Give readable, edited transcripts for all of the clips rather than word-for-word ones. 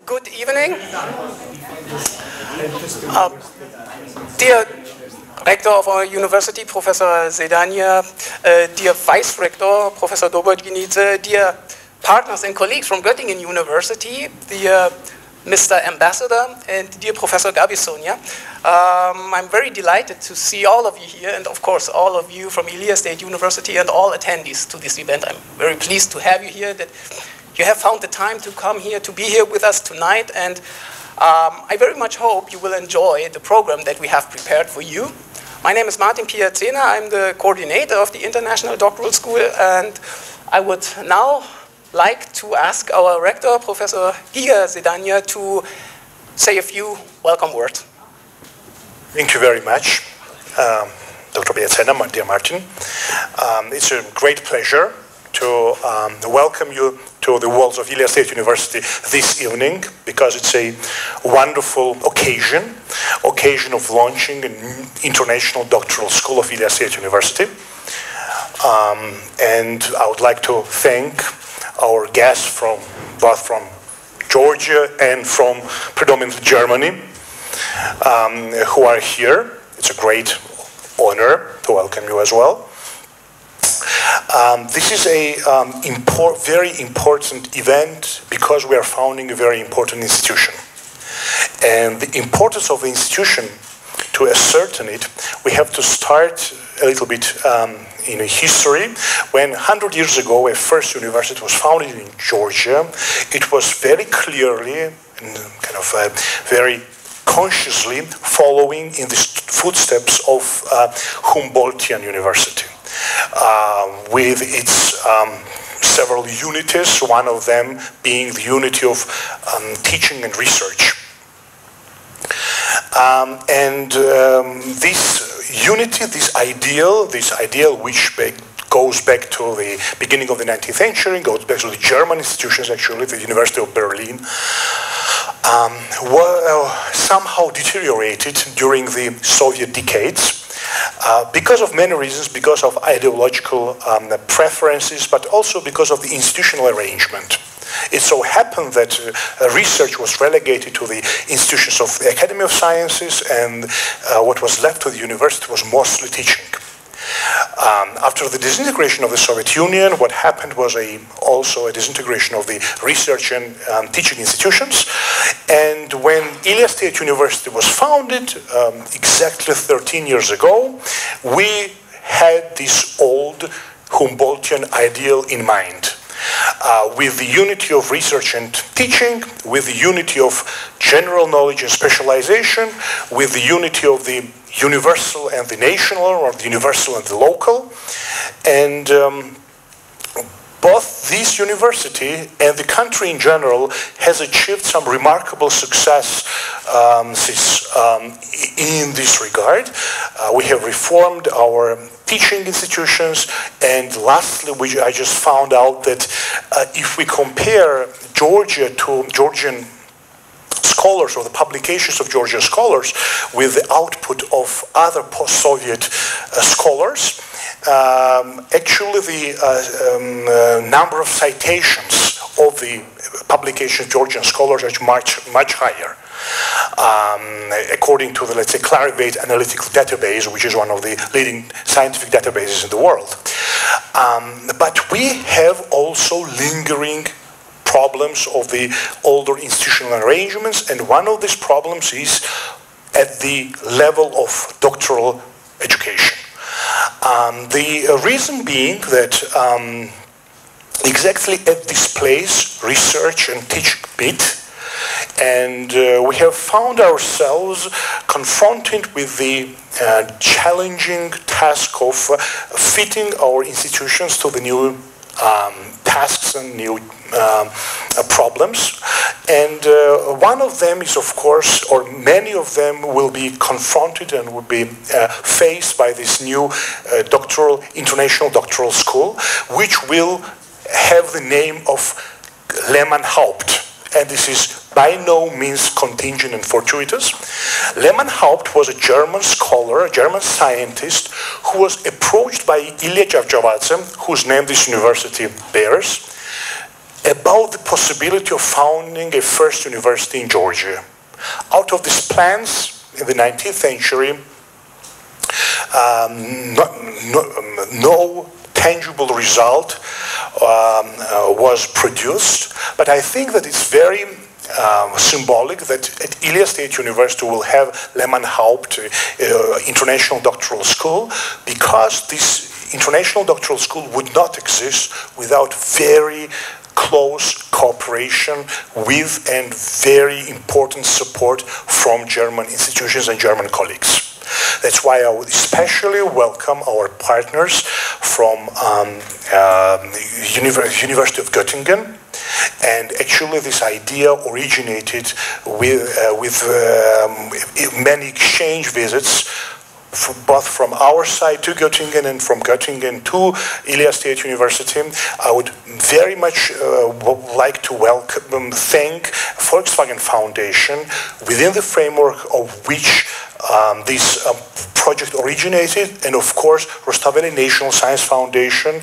Good evening. Dear Rector of our university, Professor Zedania, dear Vice Rector, Professor Dobojginidze, dear partners and colleagues from Göttingen University, dear Mr. Ambassador, and dear Professor Gabisonia. I'm very delighted to see all of you here, and of course all of you from Ilia State University and all attendees to this event. I'm very pleased to have you here, that you have found the time to come here, to be here with us tonight, and I very much hope you will enjoy the program that we have prepared for you. My name is Martin Piacena. I'm the coordinator of the International Doctoral School, and I would now like to ask our rector, Professor Giga Zedania, to say a few welcome words. Thank you very much, Dr. Piacena, dear Martin. It's a great pleasure to welcome you to the walls of Ilia State University this evening, because it's a wonderful occasion of launching an international doctoral school of Ilia State University. And I would like to thank our guests both from Georgia and from predominantly Germany who are here. It's a great honor to welcome you as well. This is a very important event because we are founding a very important institution. And the importance of the institution, to ascertain it, we have to start a little bit in a history. When 100 years ago a first university was founded in Georgia, it was very clearly and kind of very consciously following in the footsteps of Humboldtian University. With its several unities, one of them being the unity of teaching and research. This unity, this ideal which goes back to the beginning of the 19th century, goes back to the German institutions actually, the University of Berlin, were somehow deteriorated during the Soviet decades. Because of many reasons, because of ideological preferences, but also because of the institutional arrangement. It so happened that research was relegated to the institutions of the Academy of Sciences, and what was left to the university was mostly teaching. After the disintegration of the Soviet Union, what happened was also a disintegration of the research and teaching institutions. And when Ilia State University was founded, exactly 13 years ago, we had this old Humboldtian ideal in mind. With the unity of research and teaching, with the unity of general knowledge and specialization, with the unity of the universal and the national, or the universal and the local. And both this university and the country in general has achieved some remarkable success in this regard. We have reformed our teaching institutions, and lastly, I just found out that if we compare Georgia to Georgian scholars, or the publications of Georgian scholars, with the output of other post-Soviet scholars, actually the number of citations of the publications of Georgian scholars is much higher. According to the, let's say, Clarivate analytical database, which is one of the leading scientific databases in the world. But we have also lingering problems of the older institutional arrangements, and one of these problems is at the level of doctoral education. The reason being that exactly at this place, research and teaching meet, and we have found ourselves confronted with the challenging task of fitting our institutions to the new tasks and new problems. And one of them is, of course, or many of them will be confronted and will be faced by this new international doctoral school, which will have the name of Lehmann-Haupt. And this is by no means contingent and fortuitous. Lehmann-Haupt was a German scholar, a German scientist, who was approached by Ilya Cavcavadze, whose name this university bears, about the possibility of founding a first university in Georgia. Out of these plans in the 19th century, no tangible result was produced, but I think that it's very symbolic that at Ilia State University we'll have Lehman Haupt International Doctoral School, because this International Doctoral School would not exist without very close cooperation with and very important support from German institutions and German colleagues. That's why I would especially welcome our partners from University of Göttingen. And actually this idea originated with many exchange visits, both from our side to Göttingen and from Göttingen to Ilia State University. I would very much like to thank Volkswagen Foundation, within the framework of which this project originated, and of course Rustaveli National Science Foundation,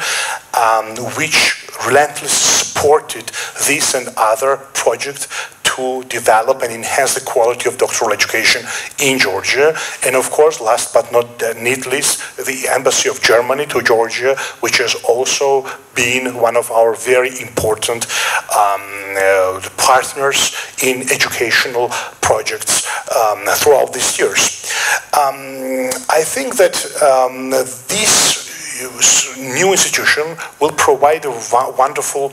which relentlessly supported this and other projects to develop and enhance the quality of doctoral education in Georgia. And of course, last but not least, the Embassy of Germany to Georgia, which has also been one of our very important partners in educational projects throughout these years. I think that this new institution will provide a wonderful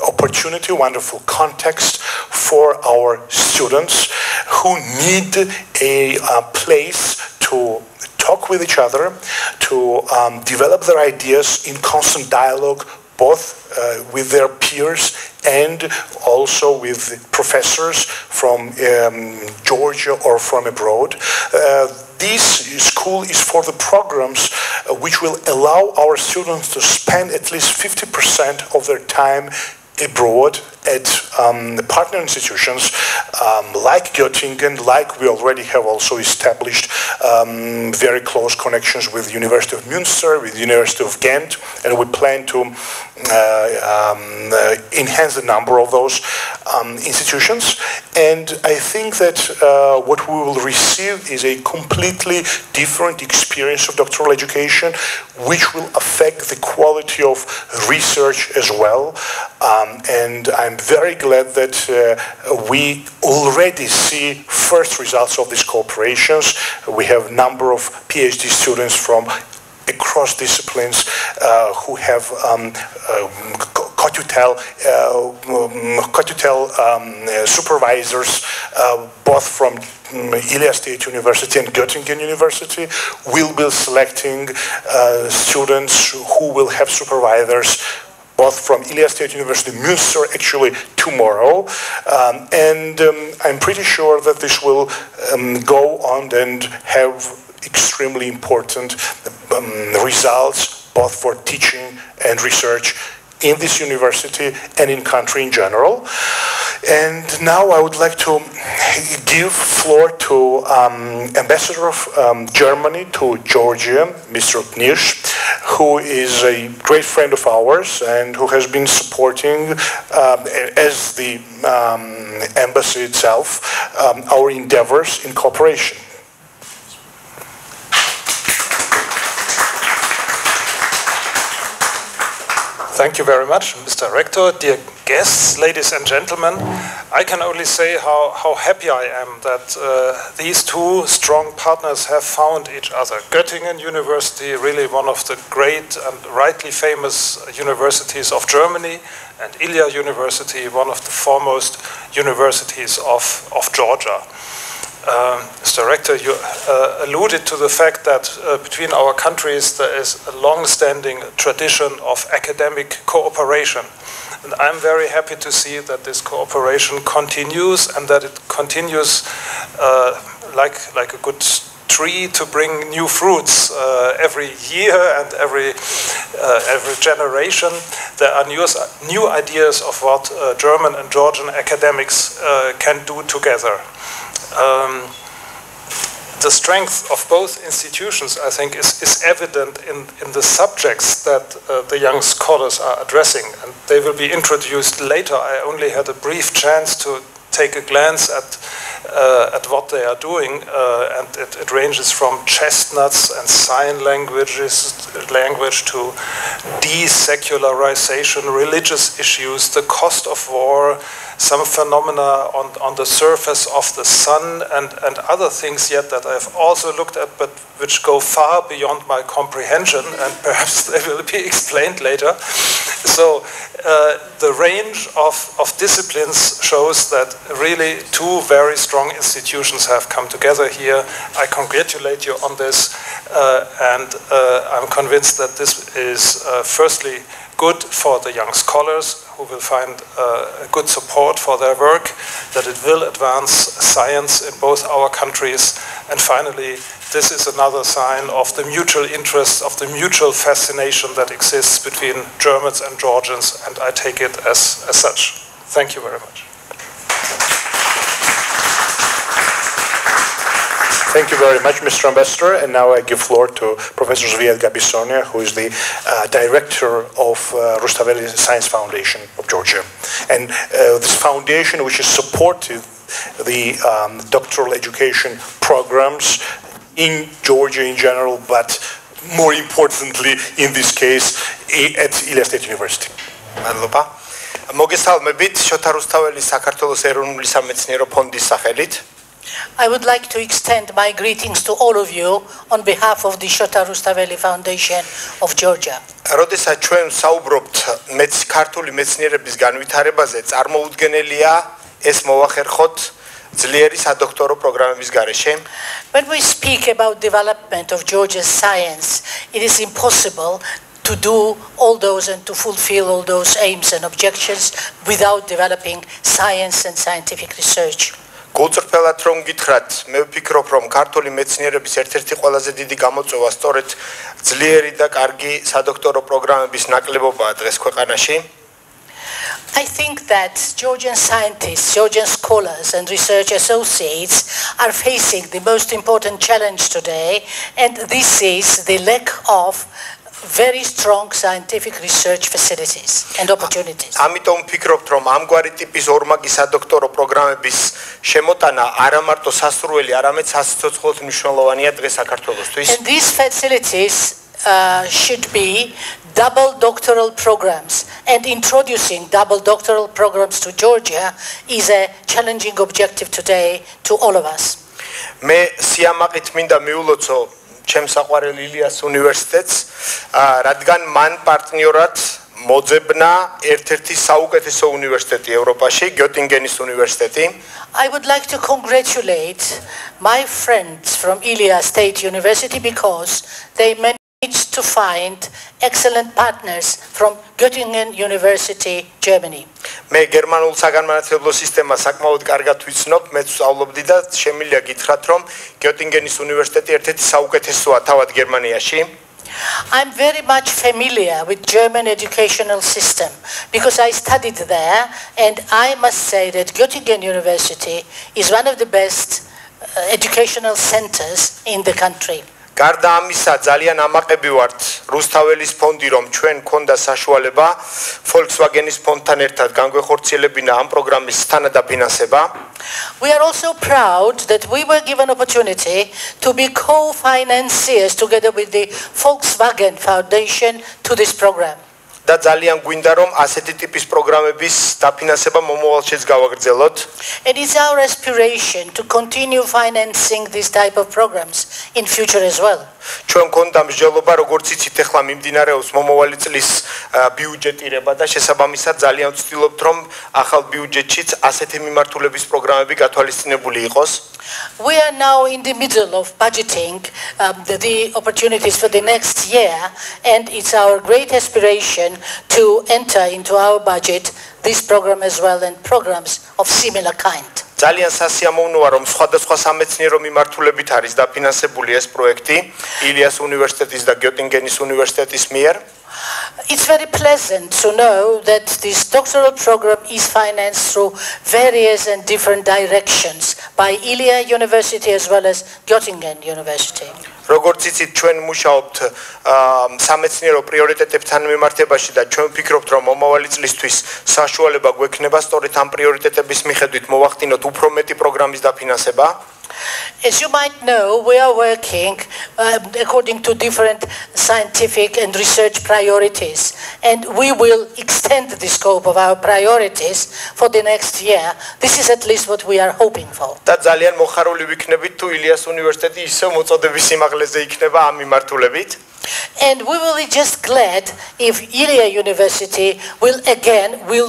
opportunity, wonderful context for our students who need a place to talk with each other, to develop their ideas in constant dialogue, both with their peers and also with professors from Georgia or from abroad. This school is for the programs which will allow our students to spend at least 50% of their time abroad at partner institutions like Göttingen, like we already have also established very close connections with the University of Münster, with the University of Ghent, and we plan to enhance the number of those institutions. And I think that what we will receive is a completely different experience of doctoral education, which will affect the quality of research as well. And I'm very glad that we already see first results of these cooperations. We have a number of PhD students from across disciplines who have co-tutel supervisors, both from Ilia State University and Göttingen University. We'll be selecting students who will have supervisors both from Ilia State University, Münster, actually tomorrow. And I'm pretty sure that this will go on and have extremely important results, both for teaching and research in this university and in country in general. And now I would like to give floor to Ambassador of Germany to Georgia, Mr. Knirsch, who is a great friend of ours and who has been supporting, as the embassy itself, our endeavors in cooperation. Thank you very much, Mr. Rector. Dear guests, ladies and gentlemen, I can only say how happy I am that these two strong partners have found each other. Göttingen University, really one of the great and rightly famous universities of Germany, and Ilia University, one of the foremost universities of Georgia. Mr. Rector, you alluded to the fact that between our countries there is a long-standing tradition of academic cooperation. And I'm very happy to see that this cooperation continues, and that it continues like a good tree to bring new fruits every year and every generation. There are new ideas of what German and Georgian academics can do together. the strength of both institutions, I think, is evident in the subjects that the young scholars are addressing, and they will be introduced later. I only had a brief chance to take a glance at what they are doing, and it ranges from chestnuts and sign language to desecularization, religious issues, the cost of war, some phenomena on the surface of the sun, and other things yet that I've also looked at, but which go far beyond my comprehension, and perhaps they will be explained later. So the range of disciplines shows that really two very strong institutions have come together here. I congratulate you on this, and I'm convinced that this is firstly good for the young scholars who will find good support for their work, that it will advance science in both our countries, and finally this is another sign of the mutual interest, of the mutual fascination that exists between Germans and Georgians, and I take it as such. Thank you very much. Thank you very much, Mr. Ambassador. And now I give floor to Professor Zviad Gabisonia, who is the director of Rustaveli Science Foundation of Georgia. And this foundation, which has supported the doctoral education programs in Georgia in general, but more importantly, in this case, at Ilyas State University. მადლობა. მოგესალმებით შოთა რუსთაველის საქართველოს ეროვნული სამეცნიერო ფონდის სახელით. I would like to extend my greetings to all of you on behalf of the Shota Rustaveli Foundation of Georgia. როდესაც ჩვენ საუბრობთ ქართული მეცნიერების განვითარებაზე, წარმოუდგენელია ეს მოვახერხოთ ძლიერი სადოქტორო პროგრამების გარეშე. When we speak about development of Georgia's science, it is impossible to do all those and to fulfill all those aims and objectives without developing science and scientific research. გულწრფელად რომ გითხრათ, მე ვფიქრობ, რომ ქართული მეცნიერების ერთ-ერთი ყველაზე დიდი გამოწვევა სწორედ ძლიერი და კარგი სადოქტორო პროგრამების ნაკლებობაა დღეს ქვეყანაში. I think that Georgian scientists, Georgian scholars and research associates are facing the most important challenge today, and this is the lack of very strong scientific research facilities and opportunities. ამიტომ ვფიქრობთ, რომ ამგვარი ტიპის ორმაგი სადოქტორო პროგრამების შემოტანა არა მარტო სასურველი, არამედ სასიცოცხლოდ მნიშვნელოვანია დღეს საქართველოსთვის. And these facilities should be double doctoral programs, and introducing double doctoral programs to Georgia is a challenging objective today to all of us. მე სიამაყით მინდა მიულოცო ჩემს საყვარელ ილიას უნივერსიტეტს, რადგან მან პარტნიორად მოძებნა ერთ-ერთი საუკეთესო უნივერსიტეტი ევროპაში, გიოტინგენის უნივერსიტეტი. I would like to congratulate my friends from Ilyas State University because they managed to find excellent partners from Göttingen University, Germany. მე გერმანულ საგანმანათლებლო სისტემას საკმაოდ კარგად ვიცნობ, მე ვსწავლობდი და შემიძლია გითხრათ, რომ გიოტინგენის უნივერსიტეტი ერთ-ერთი საუკეთესოა თავად გერმანიაში. I'm very much familiar with German educational system because I studied there, and I must say that Göttingen University is one of the best educational centers in the country. გარდა ამისა, ძალიან ამაყები ვართ რუსთაველის ფონდი, რომ ჩვენ გქონდა საშუალება Volkswagen-ის ფონდთან ერთად განგვეხორციელებინა ამ პროგრამის თანადაფინანსება. We are also proud that we were given opportunity to be co-financiers together with the Volkswagen Foundation to this program. და ძალიან გვინდა რომ ასეთი ტიპის პროგრამების დაფინანსება მომავალშიც გავაგრძელოთ. It is our aspiration to continue financing this type of programs in future as well. ჩვენ გქონდა მსჯელობა, როგორც იცით, ახლა მიმდინარეობს მომავალი წლის ბიუჯეტირება და შესაბამისად ძალიან ვცდილობთ, რომ ახალ ბიუჯეტშიც ასეთი მიმართულების პროგრამები გათვალისწინებული იყოს. We are now in the middle of budgeting the opportunities for the next year, and it's our great aspiration to enter into our budget this program as well and programs of similar kind. ძალიან სასიამოვნოა, რომ სხვადასხვა სამეცნიერო მიმართულებით არის დაფინანსებული ეს პროექტი ილიას უნივერსიტეტის და გიოტინგენის უნივერსიტეტის მიერ. It's very pleasant to know that this doctoral program is financed through various and different directions by Ilia University as well as Giottingen University. როგორც იცით, ჩვენ მუშაობთ სამეცნიერო პრიორიტეტებთან მიმართებაში და ჩვენ ვფიქრობთ, რომ მომავალი წლისთვის საშუალება გვექნება სწორედ ამ პრიორიტეტების მიხედვით მოვახდინოთ უფრო მეტი პროგრამის დაფინანსება. As you might know, we are working according to different scientific and research priorities, and we will extend the scope of our priorities for the next year. This is at least what we are hoping for. და ძალიან მოხარული ვიქნებით თუ ილიას უნივერსიტეტი ისევ მოწოდების სიმაღლეზე იქნება ამ მიმართულებით. And we will be just glad if Ilia University will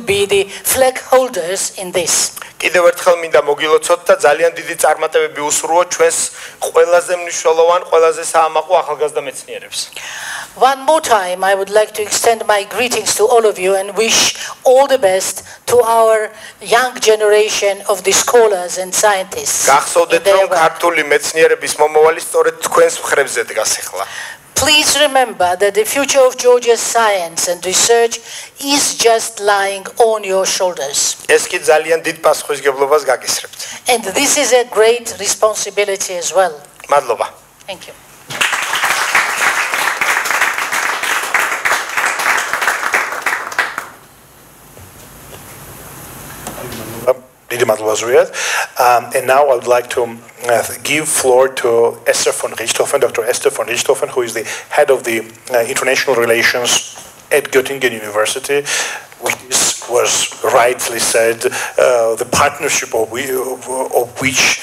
be the flag holders in this. კიდევ ერთხელ მინდა მოგილოცოთ და ძალიან დიდი წარმატებები უსურვოთ ჩვენს ყველაზე მნიშვნელოვან, ყველაზე საამაყო ახალგაზრდა მეცნიერებს. One more time, I would like to extend my greetings to all of you and wish all the best to our young generation of the scholars and scientists. გახსოვდეთ, რომ ქართული მეცნიერების მომავალი სწორედ თქვენს მხრებზე დგას ახლა. Please remember that the future of Georgia's science and research is just lying on your shoulders. ეს კი ძალიან დიდ პასუხისმგებლობას გაკისრებთ. And this is a great responsibility as well. მადლობა. Thank you. And now I would like to give floor to Esther von Richthofen, Dr. Esther von Richthofen, who is the head of the international relations at Göttingen University. This was rightly said, the partnership of which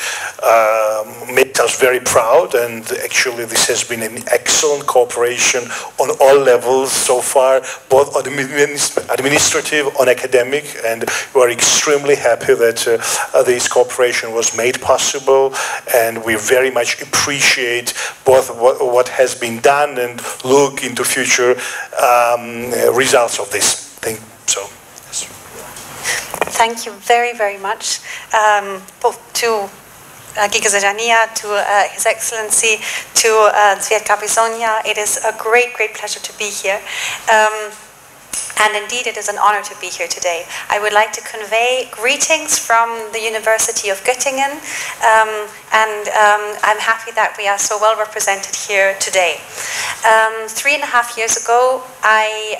makes us very proud, and actually this has been an excellent cooperation on all levels so far, both administrative and academic, and we are extremely happy that this cooperation was made possible, and we very much appreciate both what has been done and look into future results of this thing. Thank you very, very much to Giga Zerania, to His Excellency, to Zvjetka Bisonia. It is a great, great pleasure to be here. And indeed, it is an honor to be here today. I would like to convey greetings from the University of Göttingen, and I'm happy that we are so well represented here today. 3.5 years ago, I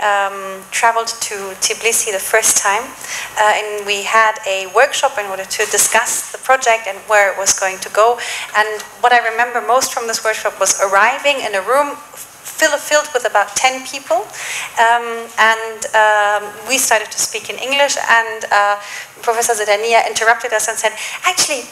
traveled to Tbilisi the first time, and we had a workshop in order to discuss the project and where it was going to go. And what I remember most from this workshop was arriving in a room filled with about 10 people, and we started to speak in English, and Professor Zedania interrupted us and said, actually,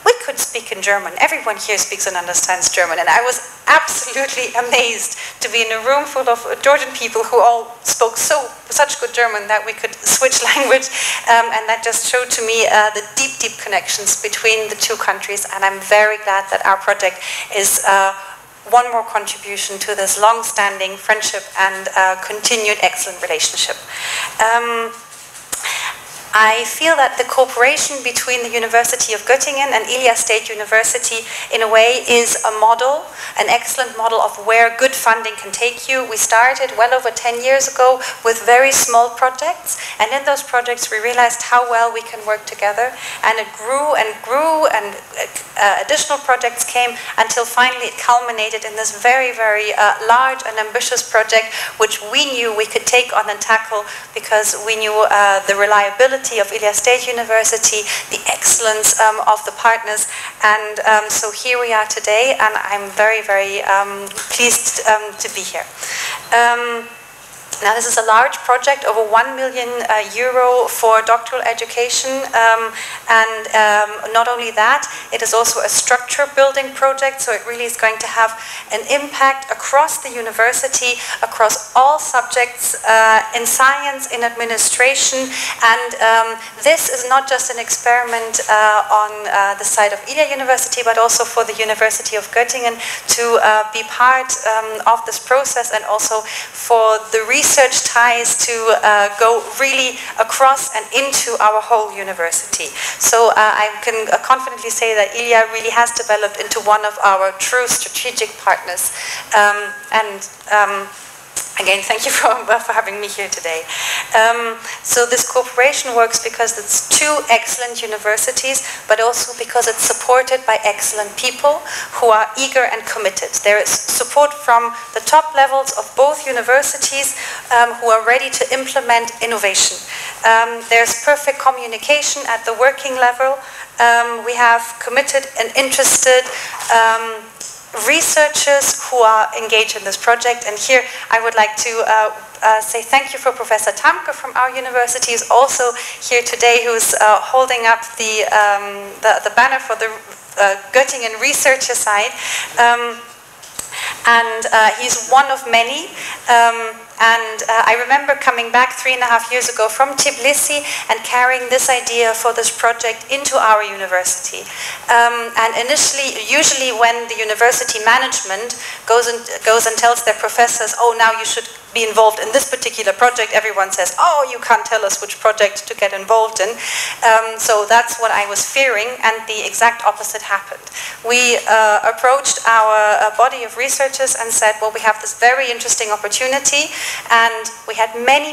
we could speak in German. Everyone here speaks and understands German. And I was absolutely amazed to be in a room full of Georgian people who all spoke such good German that we could switch language. And that just showed to me the deep, deep connections between the two countries. And I'm very glad that our project is one more contribution to this long-standing friendship and continued excellent relationship. I feel that the cooperation between the University of Göttingen and Ilia State University in a way is a model, an excellent model of where good funding can take you. We started well over 10 years ago with very small projects, and in those projects we realized how well we can work together, and it grew and grew, and additional projects came until finally it culminated in this very, very large and ambitious project which we knew we could take on and tackle because we knew the reliability of Ilia State University, the excellence of the partners, and so here we are today, and I'm very, very pleased to be here. Now this is a large project, over 1 million euro for doctoral education, and not only that, it is also a structure building project, so it really is going to have an impact across the university, across all subjects in science, in administration, and this is not just an experiment on the side of Ilia University, but also for the University of Göttingen to be part of this process, and also for the research ties to go really across and into our whole university. So I can confidently say that Ilia really has developed into one of our true strategic partners. Again, thank you for having me here today. So this cooperation works because it's two excellent universities, but also because it's supported by excellent people who are eager and committed. There is support from the top levels of both universities who are ready to implement innovation. There's perfect communication at the working level. We have committed and interested researchers who are engaged in this project, and here I would like to say thank you for Professor Tamke from our university, who's also here today, who's holding up the banner for the Göttingen researcher side, and he's one of many. And I remember coming back 3.5 years ago from Tbilisi and carrying this idea for this project into our university. And initially, usually when the university management goes and tells their professors, oh, now you should be involved in this particular project, everyone says, oh, you can't tell us which project to get involved in. So that's what I was fearing, and the exact opposite happened. We approached our body of researchers and said, well, we have this very interesting opportunity, and we had many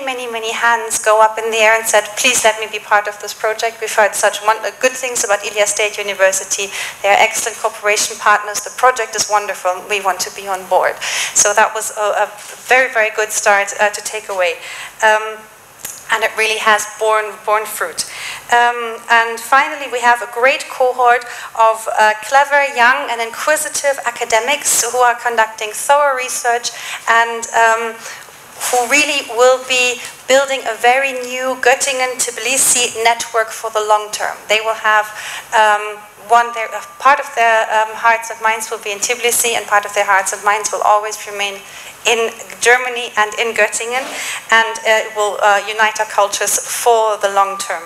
hands go up in the air and said, please let me be part of this project. We've heard such good things about Ilia State University. They are excellent cooperation partners. The project is wonderful. We want to be on board. So that was a very good start to take away. And it really has borne fruit. And finally, we have a great cohort of clever, young and inquisitive academics who are conducting thorough research and who really will be building a very new Göttingen-Tbilisi network for the long term. They will have part of their hearts and minds will be in Tbilisi, and part of their hearts and minds will always remain in Germany and in Göttingen, and it will unite our cultures for the long term.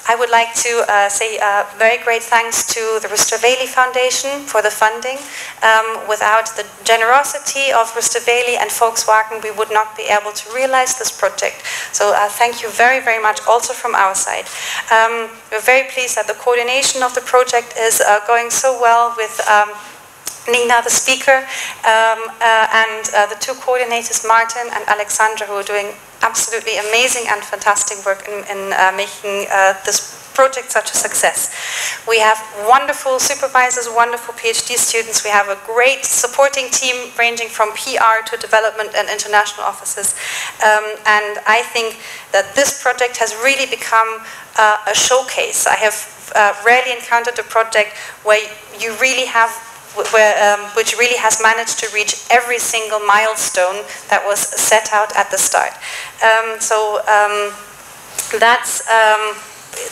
I would like to say very great thanks to the Rustaveli Foundation for the funding. Without the generosity of Rustaveli and Volkswagen, we would not be able to realize this project. So thank you very much also from our side. We're very pleased that the coordination of the project is going so well with Nina, the speaker, and the two coordinators, Martin and Alexandra, who are doing absolutely amazing and fantastic work in making this project such a success. We have wonderful supervisors, wonderful PhD students. We have a great supporting team ranging from PR to development and international offices. And I think that this project has really become a showcase. I have rarely encountered a project where you really have which really has managed to reach every single milestone that was set out at the start.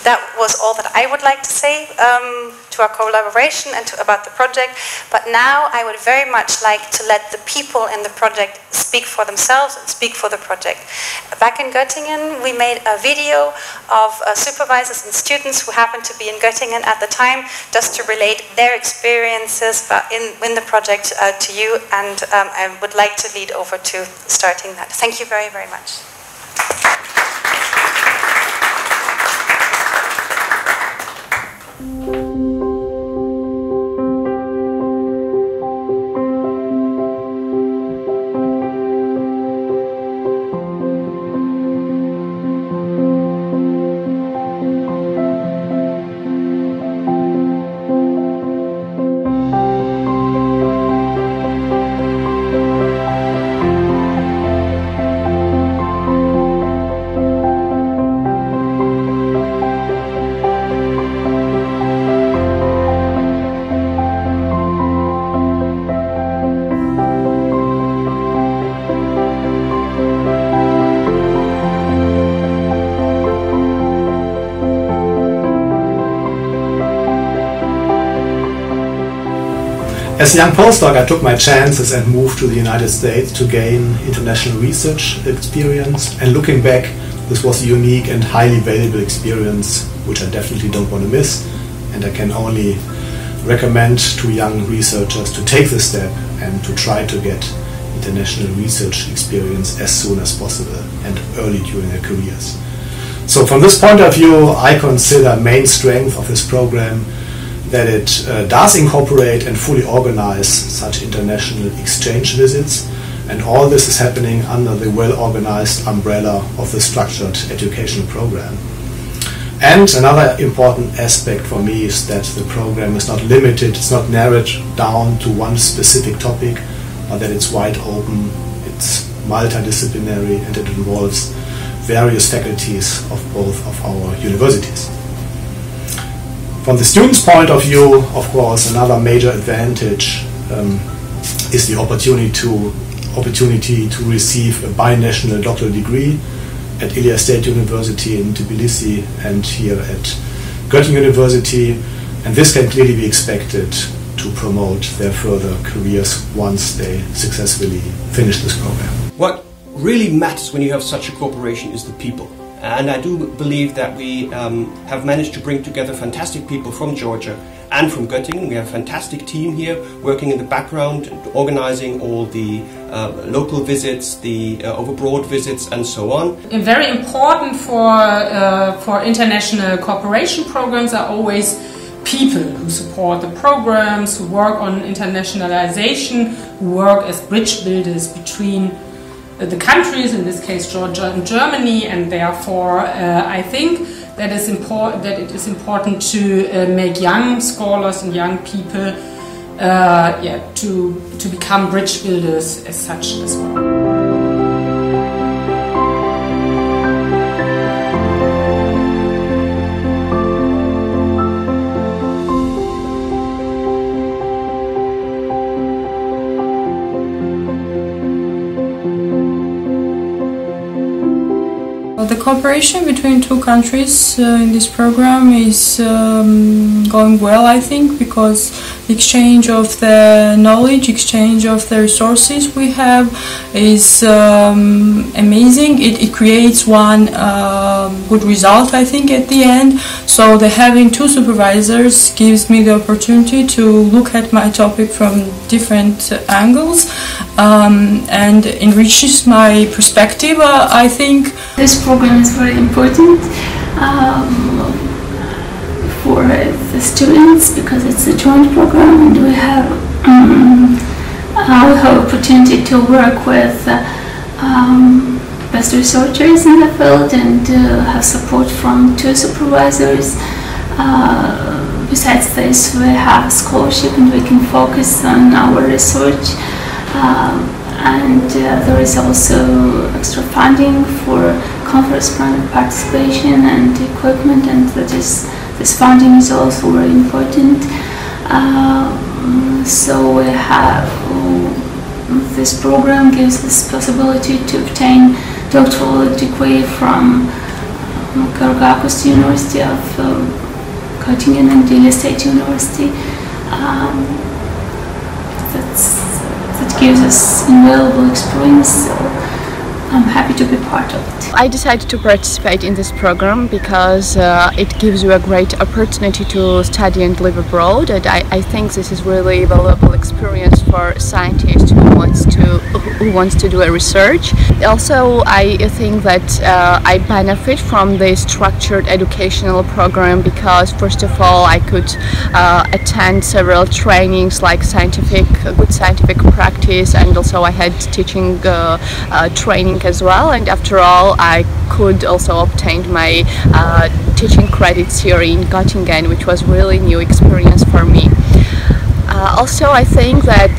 That was all that I would like to say to our collaboration and about the project. But now I would very much like to let the people in the project speak for themselves and speak for the project. Back in Göttingen, we made a video of supervisors and students who happened to be in Göttingen at the time, just to relate their experiences in the project to you, and I would like to lead over to starting that. Thank you very much. As a young postdoc, I took my chances and moved to the United States to gain international research experience. And looking back, this was a unique and highly valuable experience, which I definitely don't want to miss. And I can only recommend to young researchers to take this step and to try to get international research experience as soon as possible and early during their careers. So from this point of view, I consider main strength of this program that it does incorporate and fully organize such international exchange visits, And all this is happening under the well-organized umbrella of the structured educational program. And another important aspect for me is that the program is not limited, it's not narrowed down to one specific topic, but that it's wide open, it's multidisciplinary, and it involves various faculties of both of our universities. From the student's point of view, of course, another major advantage is the opportunity to receive a binational doctoral degree at Ilyas State University in Tbilisi and here at Göttingen University, and this can clearly be expected to promote their further careers once they successfully finish this program. What really matters when you have such a cooperation is the people. And I do believe that we have managed to bring together fantastic people from Georgia and from Göttingen. We have a fantastic team here working in the background, organizing all the local visits, the overbroad visits, and so on. And very important for international cooperation programs are always people who support the programs, who work on internationalization, who work as bridge builders between the countries, in this case Georgia and Germany, and therefore I think that it is important to make young scholars and young people to become bridge builders as such as well. The cooperation between two countries in this program is going well, I think, because the exchange of the knowledge, exchange of the resources we have is amazing. It creates one good result, I think, at the end. So having two supervisors gives me the opportunity to look at my topic from different angles and enriches my perspective, I think. This program is very important for the students because it's a joint program, and we have opportunity to work with best researchers in the field and have support from two supervisors. Besides this, we have a scholarship and we can focus on our research. And there is also extra funding for conference participation and equipment, and this funding is also very important. So we have this program gives us possibility to obtain doctoral degree from Georg-Augusts University of Göttingen and Ilyas State University. That gives us invaluable experience, so I'm happy to be part of it. I decided to participate in this program because it gives you a great opportunity to study and live abroad, and I think this is really a valuable experience for a scientist who wants to do a research. Also, I think that I benefit from the structured educational program because, first of all, I could attend several trainings like good scientific practice, and also I had teaching training as well, and after all I could also obtain my teaching credits here in Göttingen, which was really new experience for me. Also, I think that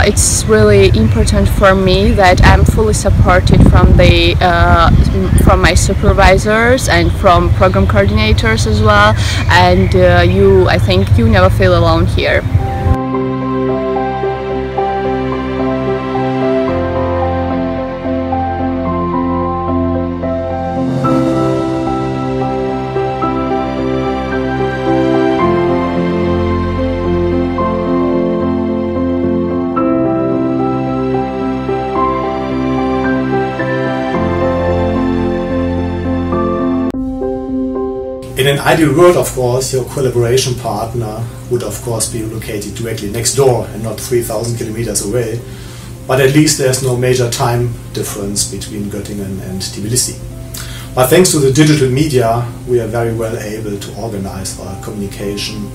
it's really important for me that I'm fully supported from my supervisors and from program coordinators as well, and I think you never feel alone here. In an ideal world, of course, your collaboration partner would of course be located directly next door and not 3,000 kilometers away, but at least there's no major time difference between Göttingen and Tbilisi. But thanks to the digital media, we are very well able to organize our communication,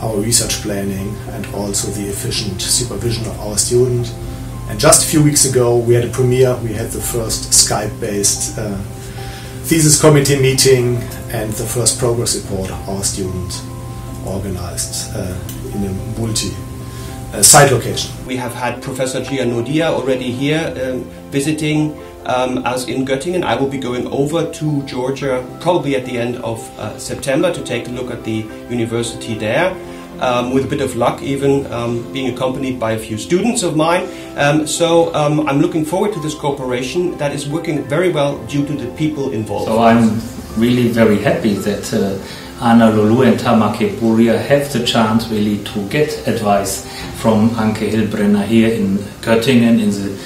our research planning, and also the efficient supervision of our student And just a few weeks ago we had a premiere, we had the first Skype-based thesis committee meeting and the first progress report our student organized in a multi-site location. We have had Professor Gia Nodia already here visiting us in Göttingen. I will be going over to Georgia probably at the end of September to take a look at the university there. With a bit of luck, even being accompanied by a few students of mine. So I'm looking forward to this cooperation that is working very well due to the people involved. So I'm really very happy that Anna Lulu and Tamake Buria have the chance really to get advice from Anke Hilbrenner here in Göttingen in the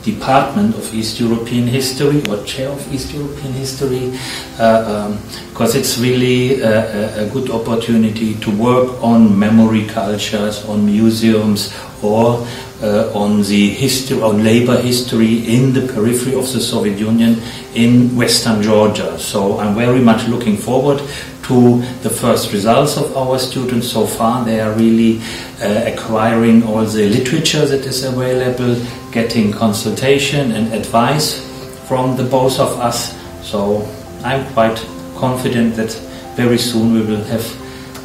Department of East European History or Chair of East European History, because it's really a good opportunity to work on memory cultures, on museums, or on the history, on labor history in the periphery of the Soviet Union in Western Georgia. So I'm very much looking forward to the first results of our students so far. They are really acquiring all the literature that is available, getting consultation and advice from the both of us. So I'm quite confident that very soon we will have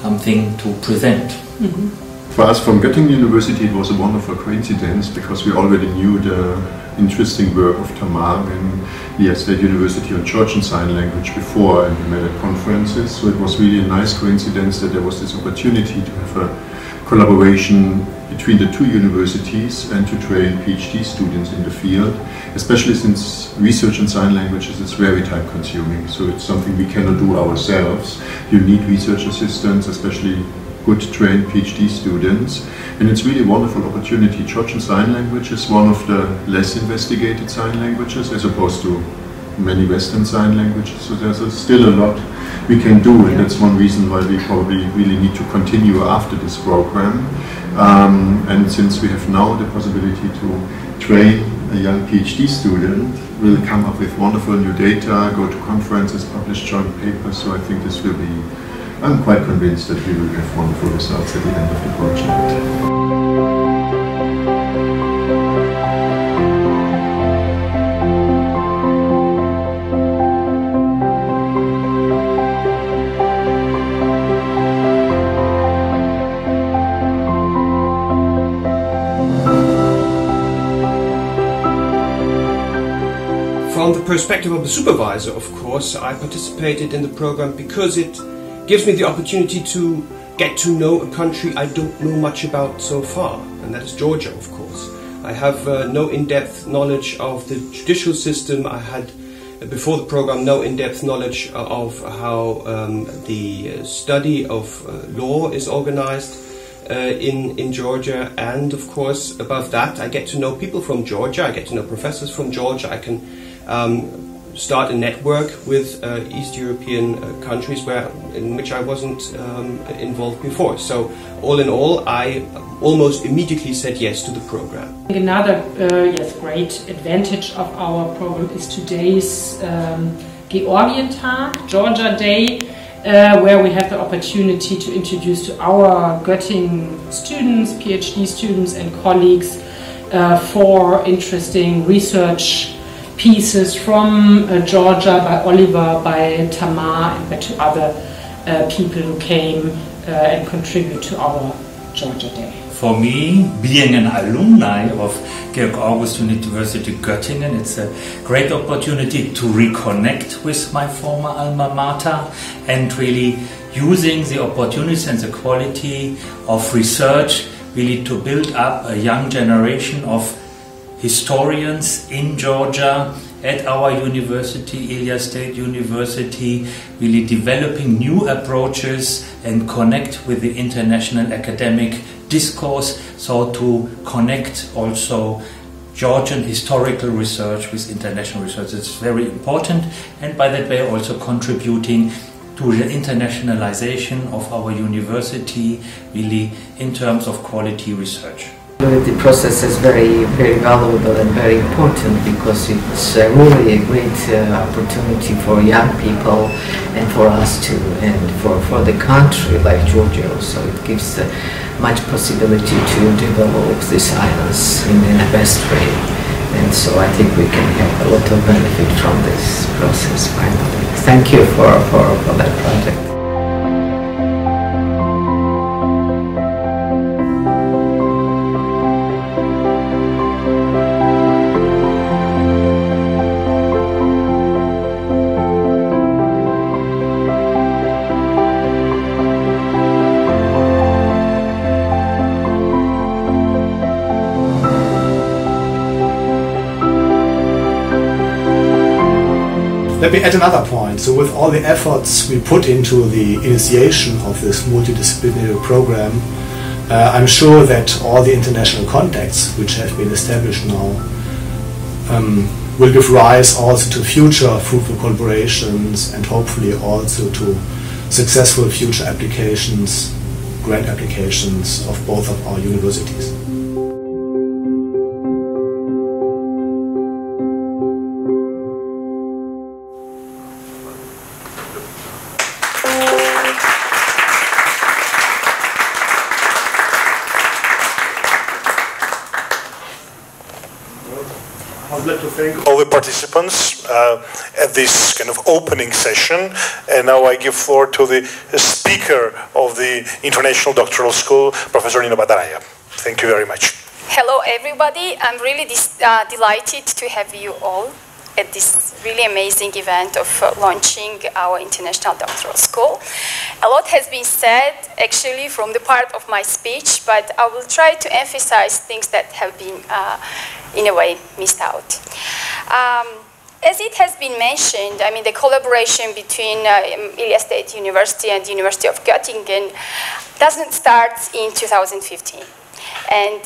something to present. Mm-hmm. For us from Göttingen University it was a wonderful coincidence because we already knew the interesting work of Tamar in Ilia State University on Georgian Sign Language before, and we met at conferences, so it was really a nice coincidence that there was this opportunity to have a collaboration between the two universities and to train PhD students in the field, especially since research in sign languages is very time consuming, so it's something we cannot do ourselves. You need research assistants, especially good trained PhD students, and it's really a wonderful opportunity. Georgian Sign Language is one of the less investigated sign languages as opposed to many Western sign languages, so there's still a lot we can do, and that's one reason why we probably really need to continue after this program. And since we have now the possibility to train a young PhD student, we'll come up with wonderful new data, go to conferences, publish joint papers, so I think this will be, I'm quite convinced that we will have wonderful results at the end of the project. From the perspective of the supervisor, of course, I participated in the program because it gives me the opportunity to get to know a country I don't know much about so far, and that is Georgia, of course. I have no in-depth knowledge of the judicial system. I had, before the program, no in-depth knowledge of how the study of law is organized in Georgia, and of course, above that, I get to know people from Georgia, I get to know professors from Georgia, I can start a network with East European countries in which I wasn't involved before. So all in all, I almost immediately said yes to the program. Another great advantage of our program is today's Georgientag, Georgia Day, where we have the opportunity to introduce to our Göttingen students, PhD students and colleagues 4 interesting research pieces from Georgia by Oliver, by Tamar, and by 2 other people who came and contribute to our Georgia Day. For me, being an alumni of Gеорг-аугустис University Göttingen, it's a great opportunity to reconnect with my former alma mater and really using the opportunities and the quality of research really to build up a young generation of historians in Georgia at our university, Ilia State University, really developing new approaches and connect with the international academic discourse, so to connect also Georgian historical research with international research. It's very important, and by that way also contributing to the internationalization of our university, really in terms of quality research. The process is very valuable and very important because it's really a great opportunity for young people and for us too, and for the country like Georgia also. It gives much possibility to develop these islands in the best way. And so I think we can have a lot of benefit from this process finally. Thank you for that project. Let me add another point. So with all the efforts we put into the initiation of this multidisciplinary program, I'm sure that all the international contacts which have been established now will give rise also to future fruitful collaborations and hopefully also to successful future applications, grant applications of both of our universities. I'd like to thank all the participants at this kind of opening session, and now I give floor to the speaker of the International Doctoral School, Professor Nina Badaraya. Thank you very much. Hello everybody, I'm really delighted to have you all at this really amazing event of launching our International Doctoral School. A lot has been said actually from the part of my speech, but I will try to emphasize things that have been in a way missed out. As it has been mentioned, I mean the collaboration between Ilyas State University and the University of Göttingen doesn't start in 2015. And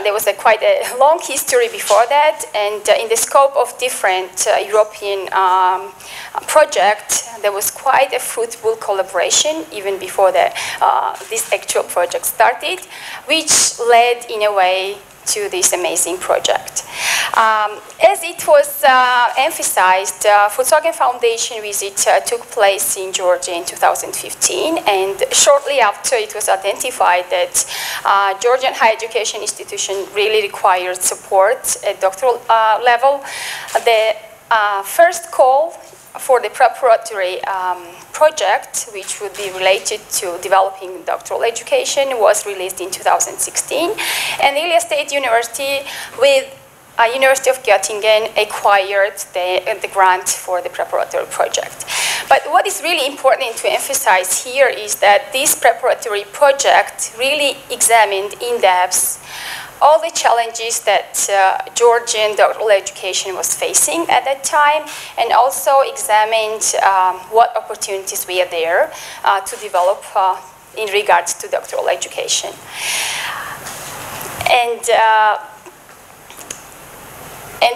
there was quite a long history before that, and in the scope of different European projects, there was quite a fruitful collaboration even before this actual project started, which led in a way to this amazing project. As it was emphasized, Volkswagen Foundation visit took place in Georgia in 2015, and shortly after it was identified that Georgian higher education institution really required support at doctoral level. The first call for the preparatory project, which would be related to developing doctoral education, was released in 2016. And Ilyas State University with University of Göttingen acquired the grant for the preparatory project. But what is really important to emphasize here is that this preparatory project really examined in depth all the challenges that Georgian doctoral education was facing at that time, and also examined what opportunities were there to develop in regards to doctoral education. And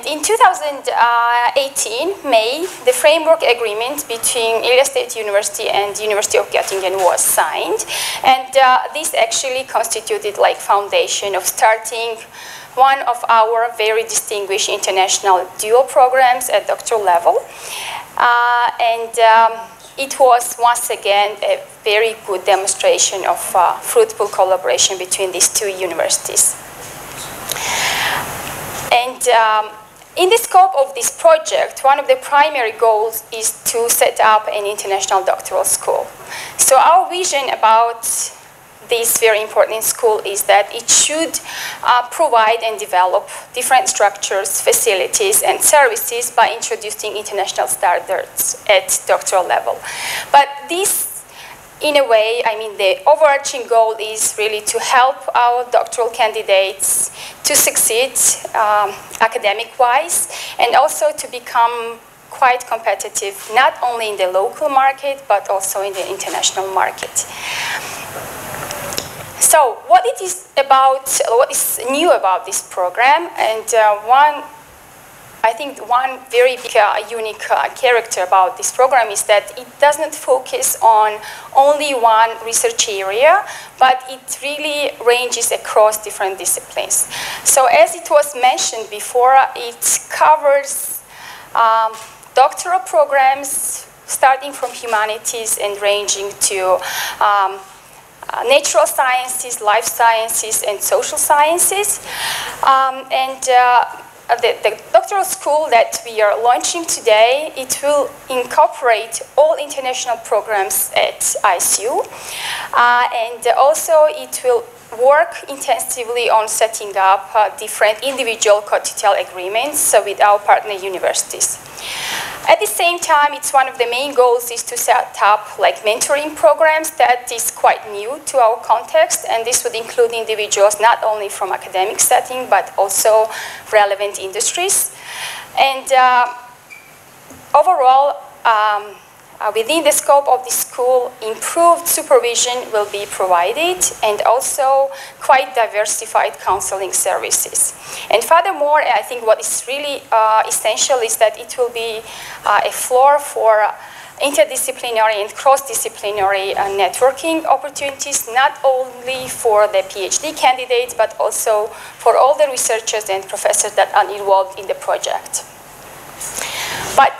in 2018, May, the framework agreement between Ilyas State University and the University of Göttingen was signed. And this actually constituted like foundation of starting one of our very distinguished international dual programs at doctoral level. It was once again a very good demonstration of fruitful collaboration between these two universities. And in the scope of this project, one of the primary goals is to set up an international doctoral school. So our vision about this very important school is that it should provide and develop different structures, facilities, and services by introducing international standards at doctoral level. But this, in a way, I mean, the overarching goal is really to help our doctoral candidates to succeed academic-wise, and also to become quite competitive, not only in the local market, but also in the international market. So what it is about, what is new about this program, and one I think one very big, unique character about this program is that it doesn't focus on only one research area, but it really ranges across different disciplines. So as it was mentioned before, it covers doctoral programs starting from humanities and ranging to natural sciences, life sciences, and social sciences. The doctoral school that we are launching today, it will incorporate all international programs at ISU, and also it will work intensively on setting up different individual co-tutorial agreements with our partner universities. At the same time, it's one of the main goals is to set up like mentoring programs that is quite new to our context, and this would include individuals not only from academic setting but also relevant industries. And overall, within the scope of the school, improved supervision will be provided and also quite diversified counseling services. And furthermore, I think what is really essential is that it will be a floor for interdisciplinary and cross-disciplinary networking opportunities, not only for the PhD candidates, but also for all the researchers and professors that are involved in the project. But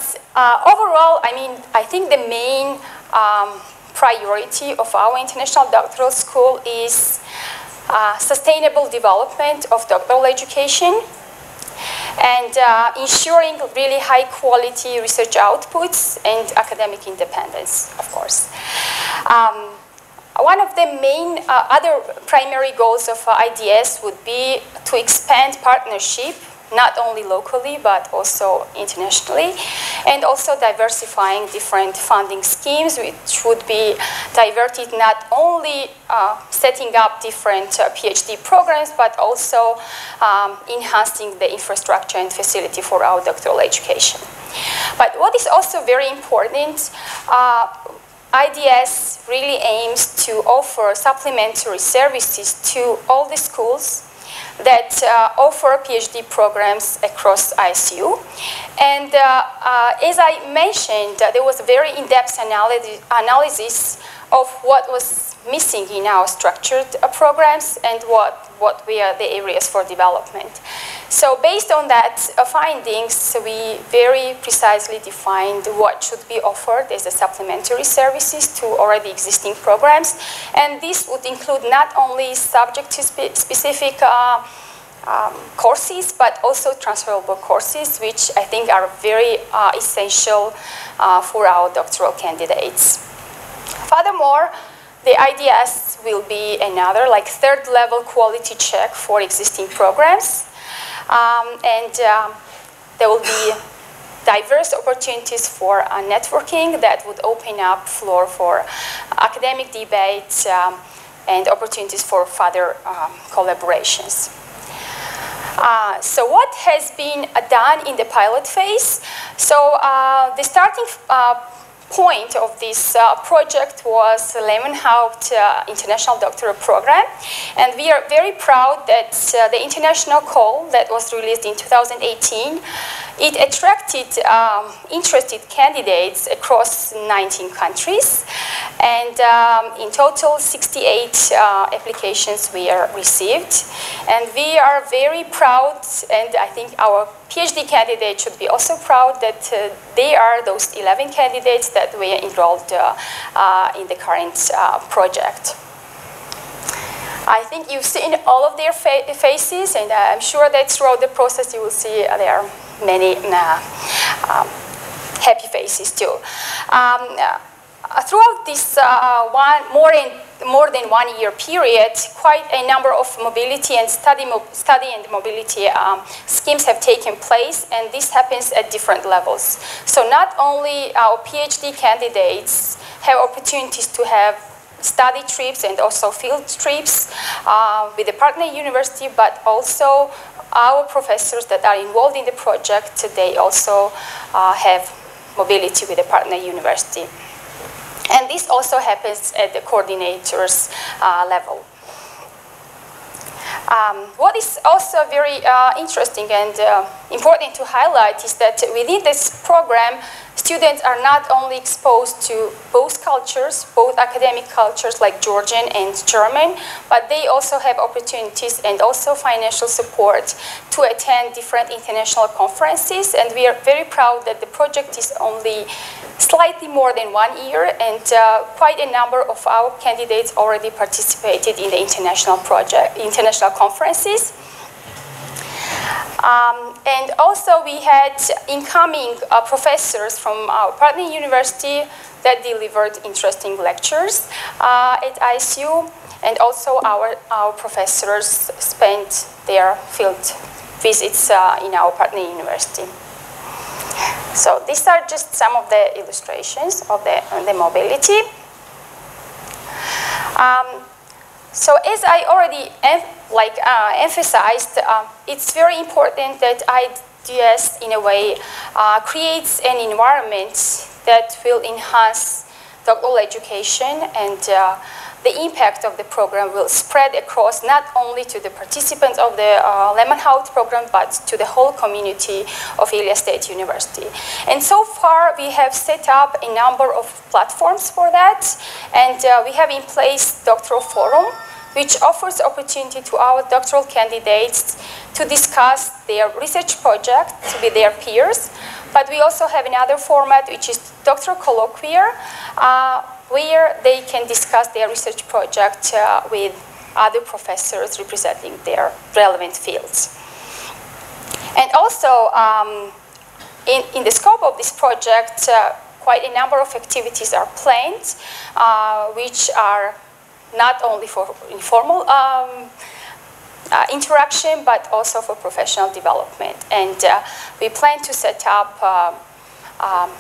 overall, I think the main priority of our international doctoral school is sustainable development of doctoral education and ensuring really high quality research outputs and academic independence, of course. One of the main other primary goals of IDS would be to expand partnership, not only locally but also internationally, and also diversifying different funding schemes, which would be diverted not only setting up different PhD programs, but also enhancing the infrastructure and facility for our doctoral education. But what is also very important, IDS really aims to offer supplementary services to all the schools that offer PhD programs across ISU. And as I mentioned, there was a very in-depth analysis of what was missing in our structured programs and what were the areas for development. So based on that findings, we very precisely defined what should be offered as a supplementary services to already existing programs. And this would include not only subject-specific courses, but also transferable courses, which I think are very essential for our doctoral candidates. Furthermore, the IDS will be another, like third-level quality check for existing programs. And there will be diverse opportunities for networking that would open up floor for academic debates and opportunities for further collaborations. So what has been done in the pilot phase? So the starting point of this project was the Leeuwenhout International Doctoral Program, and we are very proud that the international call that was released in 2018, it attracted interested candidates across 19 countries, and in total 68 applications were received, and we are very proud, and I think our PhD candidates should be also proud that they are those 11 candidates that were enrolled in the current project. I think you've seen all of their faces, and I'm sure that throughout the process you will see there are many happy faces too. Throughout this more than 1 year period, quite a number of mobility and study and mobility schemes have taken place, and this happens at different levels. So not only our PhD candidates have opportunities to have study trips and also field trips with the partner university, but also our professors that are involved in the project, they also have mobility with the partner university. And this also happens at the coordinators level. What is also very interesting and important to highlight is that within this program, students are not only exposed to both cultures, both academic cultures like Georgian and German, but they also have opportunities and also financial support to attend different international conferences. And we are very proud that the project is only slightly more than 1 year, and quite a number of our candidates already participated in the international conferences. And also we had incoming professors from our partner university that delivered interesting lectures at ISU, and also our professors spent their field visits in our partner university. So these are just some of the illustrations of the mobility. So as I already emphasized, it's very important that IDS in a way creates an environment that will enhance doctoral education, and the impact of the program will spread across not only to the participants of the Lemanhout program, but to the whole community of Ilia State University. And so far, we have set up a number of platforms for that, and we have in place Doctoral Forum, which offers opportunity to our doctoral candidates to discuss their research project with their peers. But we also have another format, which is Doctoral Colloquia, where they can discuss their research project with other professors representing their relevant fields. And also, in the scope of this project, quite a number of activities are planned, which are not only for informal interaction, but also for professional development. And we plan to set up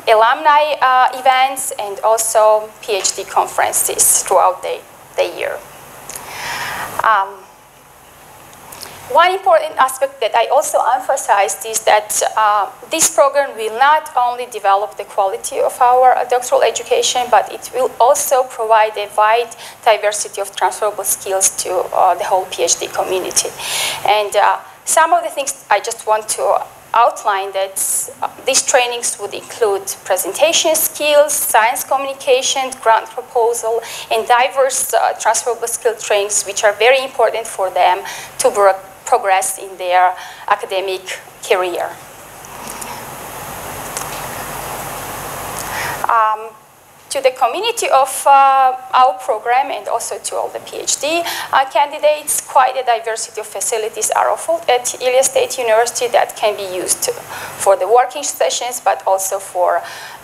alumni events and also PhD conferences throughout the year. One important aspect that I also emphasized is that this program will not only develop the quality of our doctoral education, but it will also provide a wide diversity of transferable skills to the whole PhD community. And some of the things I just want to outline, that these trainings would include presentation skills, science communication, grant proposal, and diverse transferable skill trainings, which are very important for them to progress in their academic career. To the community of our program and also to all the PhD candidates, quite a diversity of facilities are offered at Ilia State University that can be used for the working sessions, but also for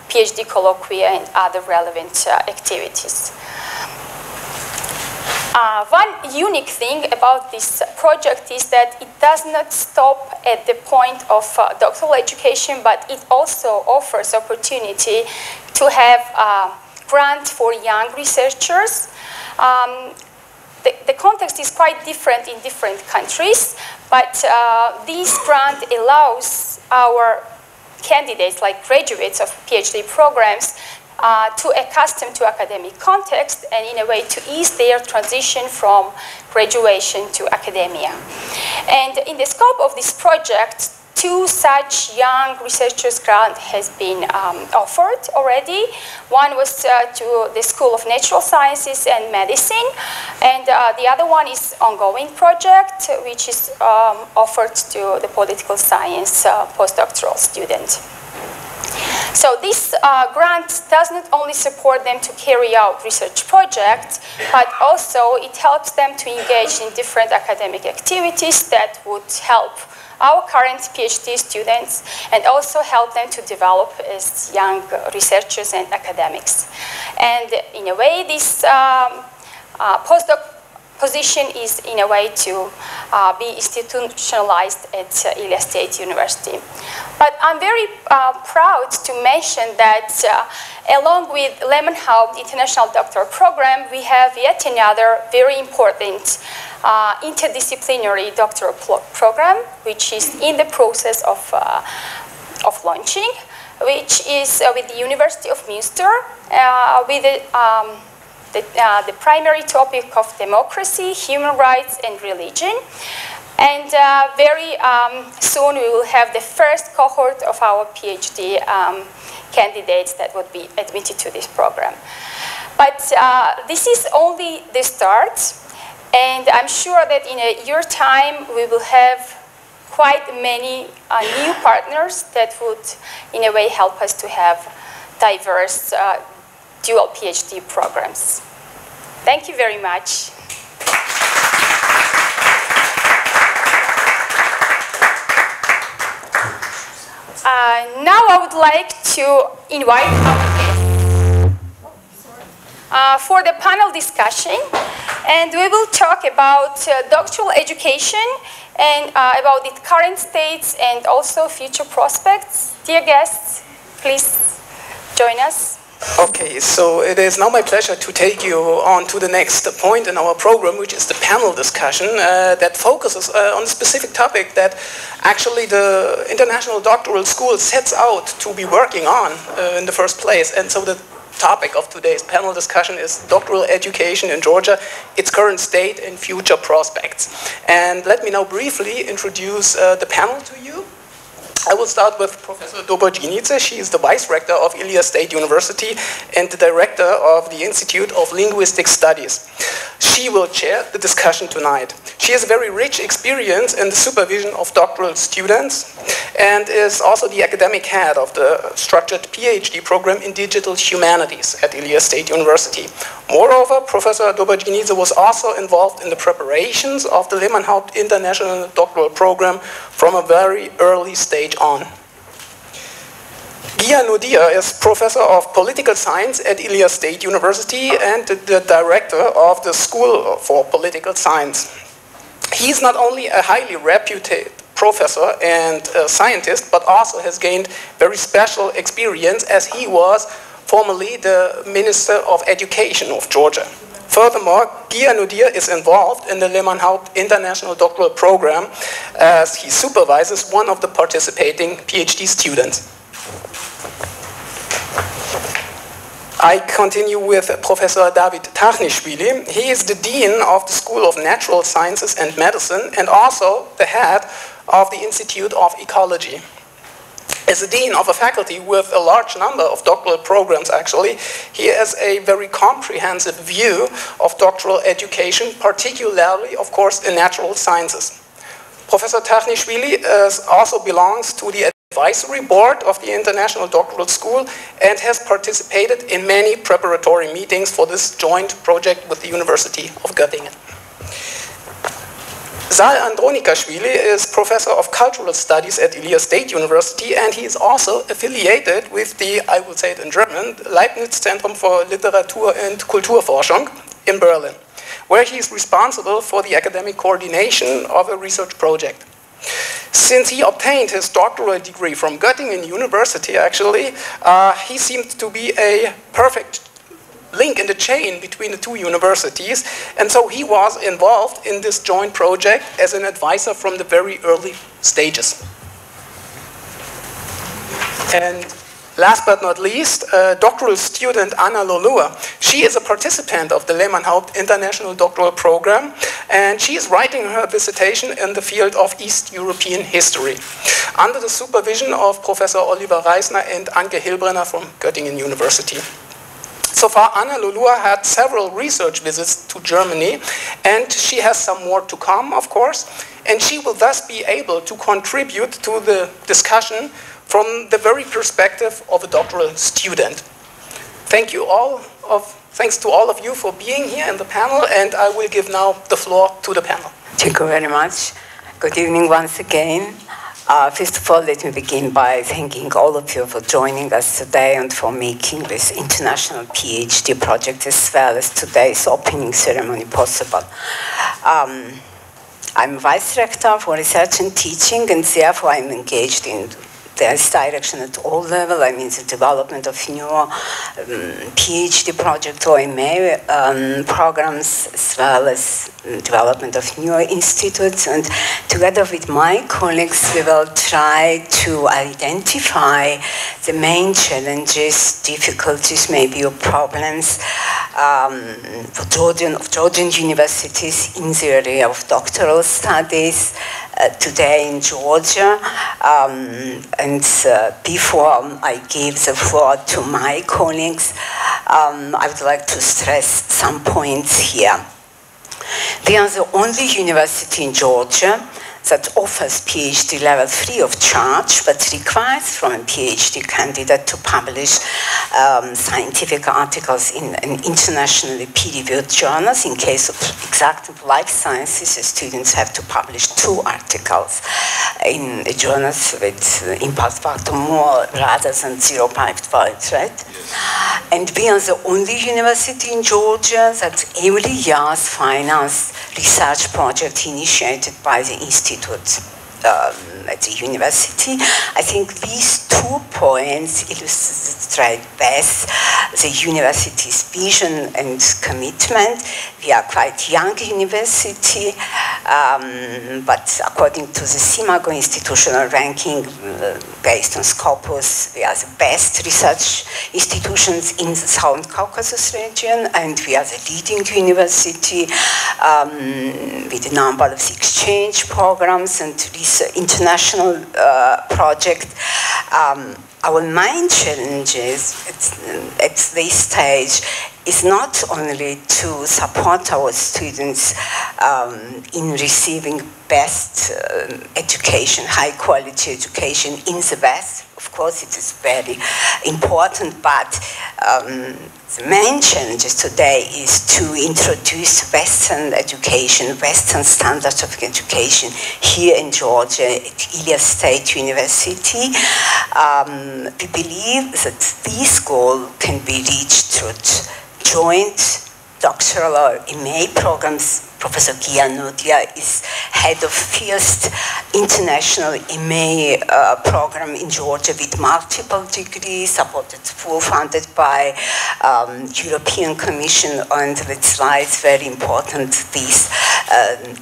PhD colloquia and other relevant activities. One unique thing about this project is that it does not stop at the point of doctoral education, but it also offers opportunity to have a grant for young researchers. The context is quite different in different countries, but this grant allows our candidates, like graduates of PhD programs, to accustom to academic context and in a way to ease their transition from graduation to academia. And in the scope of this project, 2 such young researchers grant has been offered already. One was to the School of Natural Sciences and Medicine, and the other one is ongoing project, which is offered to the political science postdoctoral student. So this grant does not only support them to carry out research projects, but also it helps them to engage in different academic activities that would help our current PhD students and also help them to develop as young researchers and academics. And in a way, this postdoc position is in a way to be institutionalized at Ilia State University. But I'm very proud to mention that along with Lemanhout International Doctoral Program, we have yet another very important interdisciplinary doctoral program, which is in the process of launching, which is with the University of Münster, with the primary topic of democracy, human rights, and religion. And very soon we will have the first cohort of our PhD candidates that would be admitted to this program. But this is only the start, and I'm sure that in a year's time we will have quite many new partners that would in a way help us to have diverse dual PhD programs. Thank you very much. Now I would like to invite our guests for the panel discussion, and we will talk about doctoral education and about its current states and also future prospects. Dear guests, please join us. Okay, so it is now my pleasure to take you on to the next point in our program, which is the panel discussion that focuses on a specific topic that actually the International Doctoral School sets out to be working on in the first place. And so the topic of today's panel discussion is doctoral education in Georgia, its current state and future prospects. And let me now briefly introduce the panel to you. I will start with Professor Dobroljinice. She is the Vice Rector of Ilia State University and the Director of the Institute of Linguistic Studies. She will chair the discussion tonight. She has a very rich experience in the supervision of doctoral students and is also the academic head of the structured PhD program in digital humanities at Ilia State University. Moreover, Professor Dobroljinice was also involved in the preparations of the Lehmann-Haupt International Doctoral Program from a very early stage on. Gia Nodia is Professor of Political Science at Ilia State University and the Director of the School for Political Science. He is not only a highly reputed professor and scientist, but also has gained very special experience as he was formerly the Minister of Education of Georgia. Furthermore, Gia Nodia is involved in the Lehmann-Haupt International Doctoral Program as he supervises one of the participating PhD students. I continue with Professor David Tachnishvili. He is the Dean of the School of Natural Sciences and Medicine and also the head of the Institute of Ecology. As a dean of a faculty with a large number of doctoral programs, actually, he has a very comprehensive view of doctoral education, particularly, of course, in natural sciences. Professor Tachnishvili also belongs to the advisory board of the International Doctoral School and has participated in many preparatory meetings for this joint project with the University of Göttingen. Zal Andronikashvili is Professor of Cultural Studies at Ilia State University, and he is also affiliated with the, I will say it in German, Leibniz Zentrum für Literatur- und Kulturforschung in Berlin, where he is responsible for the academic coordination of a research project. Since he obtained his doctoral degree from Göttingen University, actually, he seemed to be a perfect link in the chain between the two universities, and so he was involved in this joint project as an advisor from the very early stages. And last but not least, doctoral student Anna Lolua. She is a participant of the Lehmann-Haupt International Doctoral Program, and she is writing her dissertation in the field of East European history, under the supervision of Professor Oliver Reisner and Anke Hilbrenner from Göttingen University. So far, Anna Lolua had several research visits to Germany, and she has some more to come, of course, and she will thus be able to contribute to the discussion from the very perspective of a doctoral student. Thanks to all of you for being here in the panel, and I will give now the floor to the panel. Thank you very much. Good evening once again. First of all, let me begin by thanking all of you for joining us today and for making this international PhD project as well as today's opening ceremony possible. I'm Vice Rector for Research and Teaching, and therefore I'm engaged in this direction at all levels. I mean the development of new PhD projects or MA programs, as well as development of new institutes. And together with my colleagues, we will try to identify the main challenges, difficulties, maybe or problems of Georgian universities in the area of doctoral studies today in Georgia. And before I give the floor to my colleagues, I would like to stress some points here. They are the only university in Georgia that offers PhD level free of charge, but requires from a PhD candidate to publish scientific articles in internationally peer-reviewed journals. In case of executive life sciences, the students have to publish 2 articles in journals with impact factor more rather than 0.5, right? And we are the only university in Georgia that every year finance research project initiated by the institute at the university. I think these 2 points illustrate best the university's vision and commitment. We are quite young university, but according to the CIMAGO institutional ranking based on Scopus, we are the best research institutions in the Southern Caucasus region, and we are the leading university with a number of exchange programs and international projects. Our main challenges at this stage is not only to support our students in receiving best education, high quality education in the West. Of course, it is very important, but the main challenges today is to introduce Western education, Western standards of education here in Georgia at Ilyas State University. We believe that this goal can be reached through joint doctoral or MA programs. Professor Gianudia is head of first international MA program in Georgia with multiple degrees, supported, full funded by European Commission, and that's why it's very important, this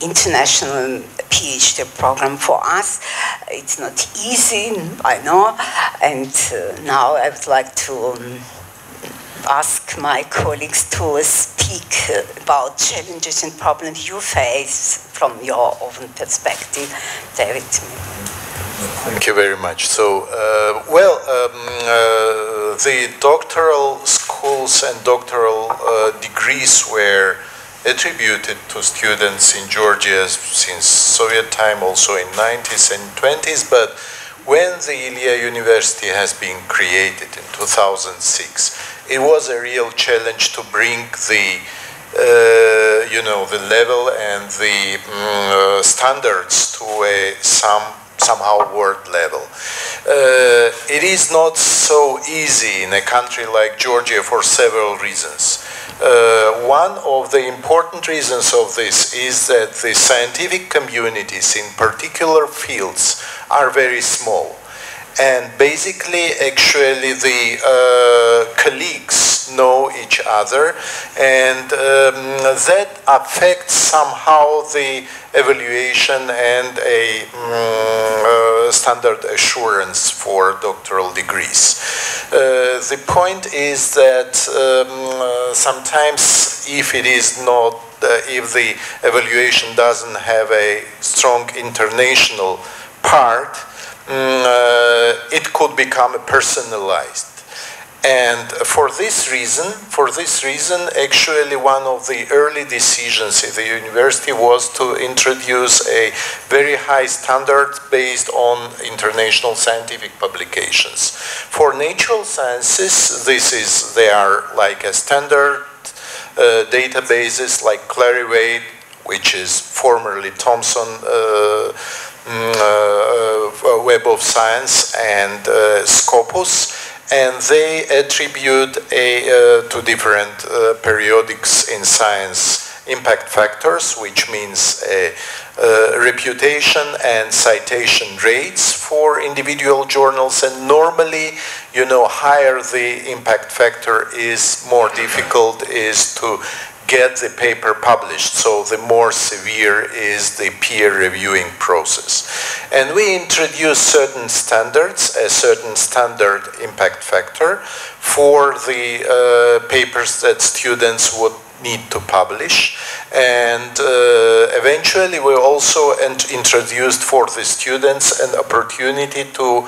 international PhD program for us. It's not easy, I know, and now I would like to ask my colleagues to speak about challenges and problems you face from your own perspective. David. Thank you very much. So, the doctoral schools and doctoral degrees were attributed to students in Georgia since Soviet time, also in 90s and 20s, but when the Ilia University has been created in 2006, it was a real challenge to bring the, the level and the standards to a somehow world level. It is not so easy in a country like Georgia for several reasons. One of the important reasons of this is that the scientific communities in particular fields are very small. And basically, actually, the colleagues know each other, and that affects somehow the evaluation and a standard assurance for doctoral degrees. The point is that sometimes, if it is not, if the evaluation doesn't have a strong international part, it could become personalized. And for this reason, actually one of the early decisions in the university was to introduce a very high standard based on international scientific publications. For natural sciences, they are like a standard databases like Clarivate, which is formerly Thomson Web of Science, and Scopus, and they attribute to different periodics in science impact factors, which means reputation and citation rates for individual journals, and normally, higher the impact factor is, more difficult is to get the paper published, so the more severe is the peer reviewing process. And we introduced certain standards, a certain standard impact factor for the papers that students would need to publish. And eventually we also introduced for the students an opportunity to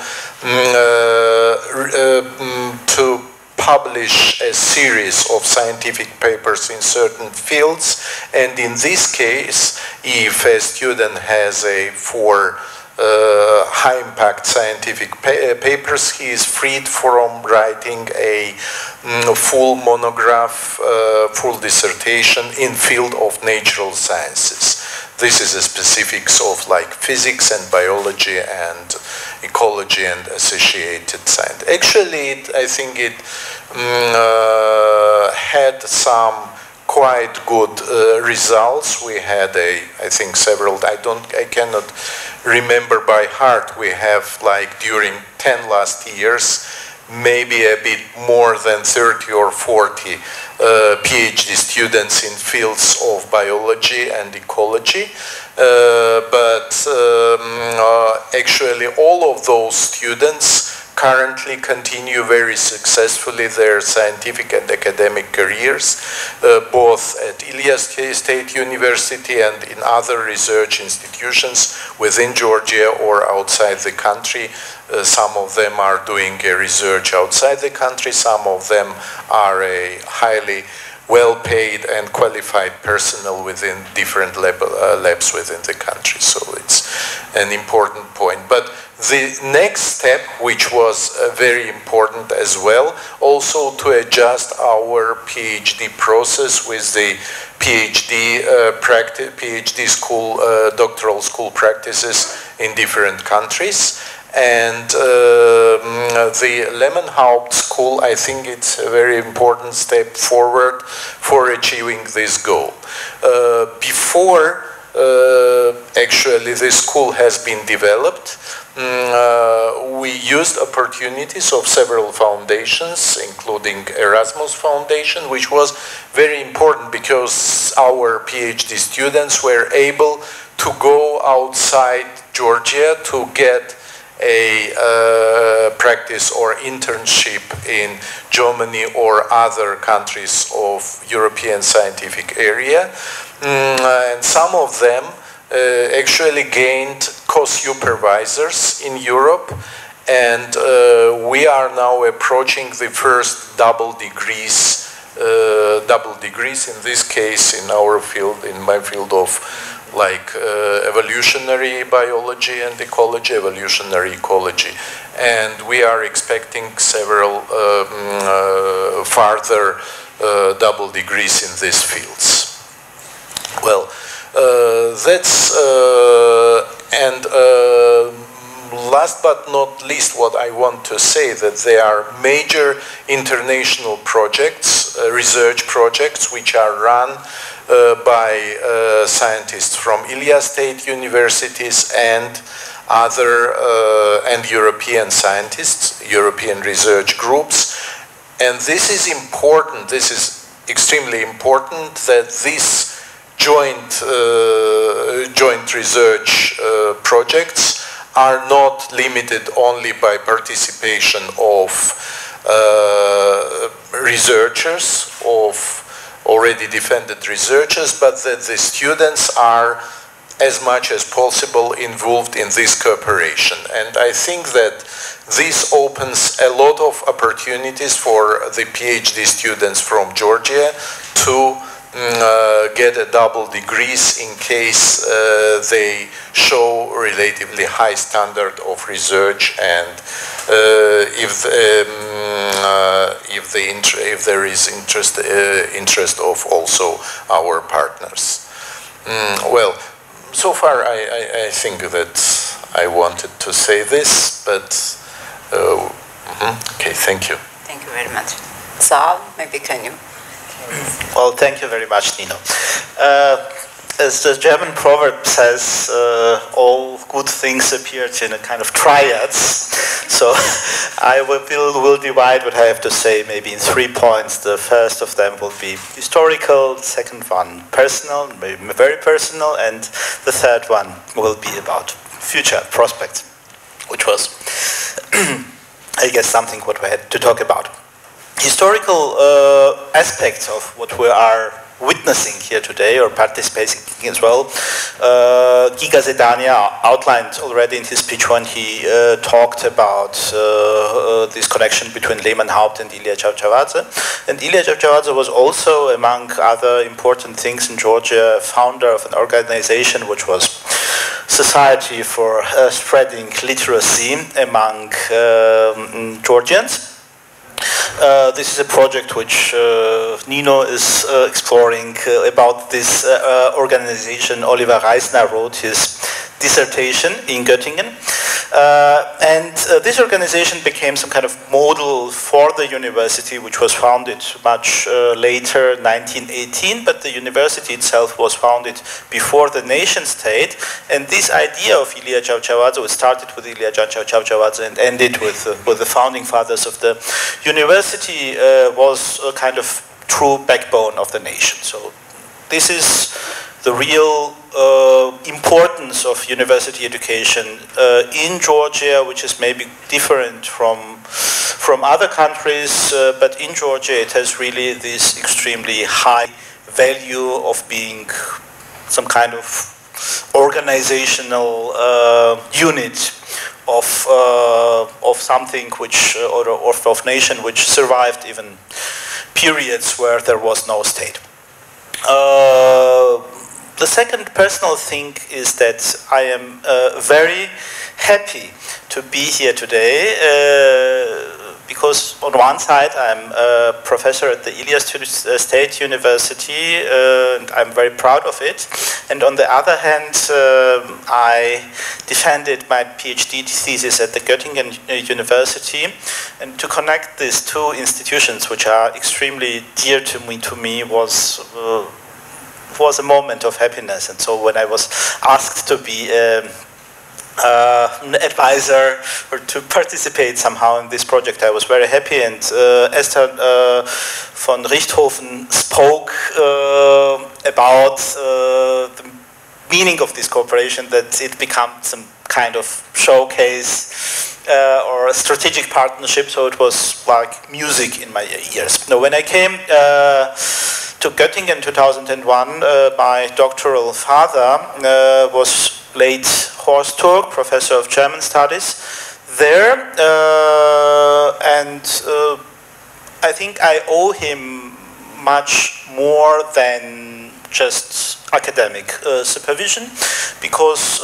publish a series of scientific papers in certain fields, and in this case, if a student has four high-impact scientific papers, he is freed from writing a full monograph, full dissertation in field of natural sciences. This is the specifics of like physics and biology and ecology and associated science. Actually, I think it had some quite good results. We had I think several, I cannot remember by heart. We have like during 10 last years, maybe a bit more than 30 or 40 PhD students in fields of biology and ecology. But actually all of those students currently continue very successfully their scientific and academic careers, both at Ilyas State University and in other research institutions within Georgia or outside the country. Some of them are doing research outside the country, some of them are a highly well-paid and qualified personnel within different labs within the country. So it's an important point. But the next step, which was very important as well, also to adjust our PhD process with the PhD school, doctoral school practices in different countries. And the Lemonhaupt School, I think it's a very important step forward for achieving this goal. Before actually this school has been developed, we used opportunities of several foundations, including Erasmus Foundation, which was very important because our PhD students were able to go outside Georgia to get a practice or internship in Germany or other countries of European scientific area. And some of them actually gained co-supervisors in Europe, and we are now approaching the first double degrees in this case in our field, in my field of like evolutionary biology and ecology, evolutionary ecology. And we are expecting several further double degrees in these fields. Well, that's, and last but not least, what I want to say that there are major international projects, research projects, which are run by scientists from Ilyas State Universities and other and European scientists, European research groups. And this is important, this is extremely important that these joint research projects are not limited only by participation of researchers, of already defended researchers, but that the students are as much as possible involved in this cooperation. And I think that this opens a lot of opportunities for the PhD students from Georgia to get a double degrees in case they show relatively high standard of research, and if there is interest of also our partners. Well, so far I think that I wanted to say this, but okay, thank you. Thank you very much. Sal, maybe can you? Well, thank you very much, Nino. as the German proverb says, all good things appeared in a kind of triads. So I will divide what I have to say maybe in 3 points. The first of them will be historical, the second one personal, maybe very personal, and the third one will be about future prospects, which was, I guess, something what we had to talk about. Historical aspects of what we are witnessing here today, or participating as well. Giga Zedania outlined already in his speech when he talked about this connection between Lehman Haupt and Ilia Chavchavadze. And Ilia Chavchavadze was also, among other important things in Georgia, founder of an organization which was Society for Spreading Literacy among Georgians. This is a project which Nino is exploring. About this organization, Oliver Reisner wrote his dissertation in Göttingen. And this organization became some kind of model for the university, which was founded much later, 1918, but the university itself was founded before the nation state. And this idea of Ilia Chavchavadze, we started with Ilia Chavchavadze and ended with the founding fathers of the university, was a kind of true backbone of the nation. So this is the real importance of university education in Georgia, which is maybe different from other countries, but in Georgia it has really this extremely high value of being some kind of organizational unit of something which, or of nation which survived even periods where there was no state. The second personal thing is that I am very happy to be here today because on one side I'm a professor at the Ilyas State University and I'm very proud of it, and on the other hand I defended my PhD thesis at the Göttingen University, and to connect these two institutions which are extremely dear to me was a moment of happiness. And so when I was asked to be an advisor or to participate somehow in this project, I was very happy. And Esther von Richthofen spoke about the meaning of this cooperation, that it becomes some kind of showcase or a strategic partnership, so it was like music in my ears. Now, when I came to Göttingen in 2001, my doctoral father was late Horst Turk, professor of German studies there, and I think I owe him much more than just academic supervision, because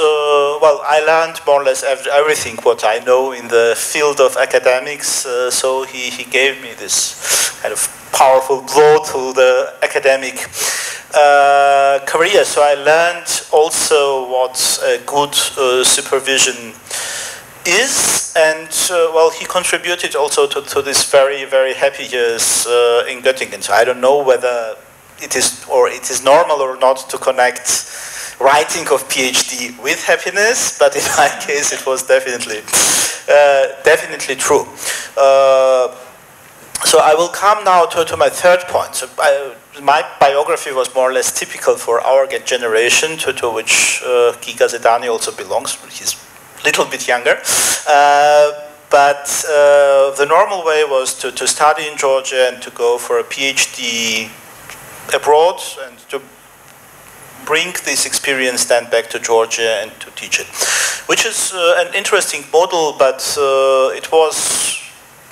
well, I learned more or less everything what I know in the field of academics, so he gave me this kind of powerful blow to the academic career. So I learned also what a good supervision is, and well, he contributed also to this very, very happy years in Göttingen. So I don't know whether it is normal or not to connect writing of PhD with happiness, but in my case it was definitely true. So I will come now to my third point. So my biography was more or less typical for our generation, to which Giga Zedani also belongs. He's a little bit younger. But the normal way was to study in Georgia and to go for a PhD abroad and to bring this experience then back to Georgia and to teach it, which is an interesting model, but it was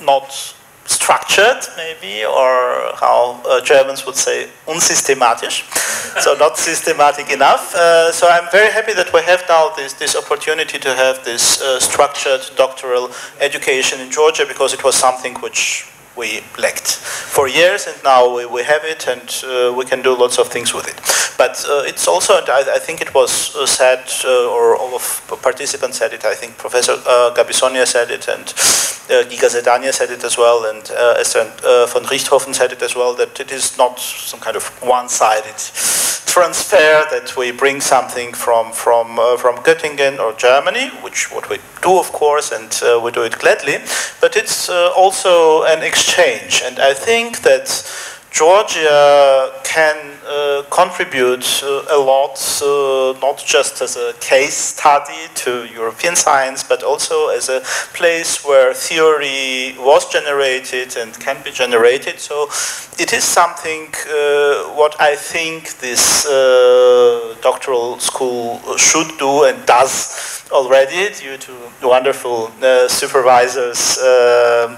not structured, maybe, or how Germans would say, unsystematisch, so not systematic enough. So I'm very happy that we have now this opportunity to have this structured doctoral education in Georgia, because it was something which we lacked for years, and now we have it, and we can do lots of things with it. But it's also, and I think it was said, or all of participants said it, I think Professor Gabisonia said it, and Giga Zedania said it as well, and Esther von Richthofen said it as well, that it is not some kind of one-sided transfer that we bring something from Göttingen or Germany, which what we do, of course, and we do it gladly, but it's also an exchange. And I think that Georgia can contribute a lot, not just as a case study to European science, but also as a place where theory was generated and can be generated. So it is something what I think this doctoral school should do and does already, due to wonderful supervisors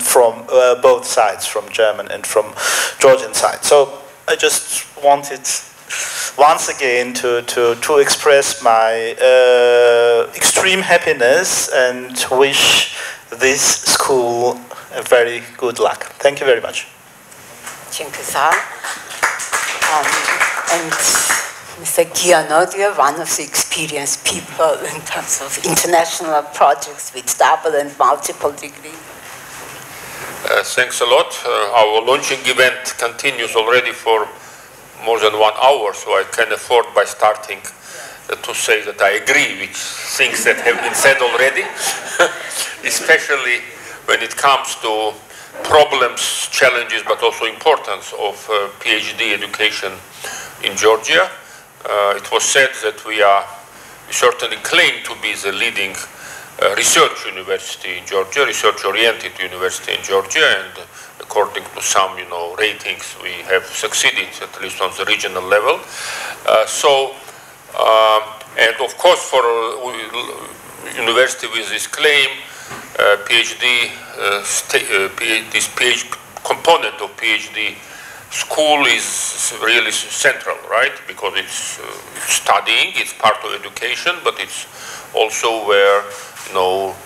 from both sides, from German and from Georgian side. So I just wanted once again to express my extreme happiness and wish this school a very good luck. Thank you very much. And Mr. Gianodio, one of the experienced people in terms of international projects with double and multiple degrees. Thanks a lot. Our launching event continues already for more than 1 hour, so I can afford by starting to say that I agree with things that have been said already, especially when it comes to problems, challenges, but also importance of PhD education in Georgia. It was said that we certainly claim to be the leading research university in Georgia, research-oriented university in Georgia, and according to some, ratings, we have succeeded, at least on the regional level. And of course, for a university with this claim, PhD, this PhD component of PhD school is really central, right? Because it's studying, it's part of education, but it's also where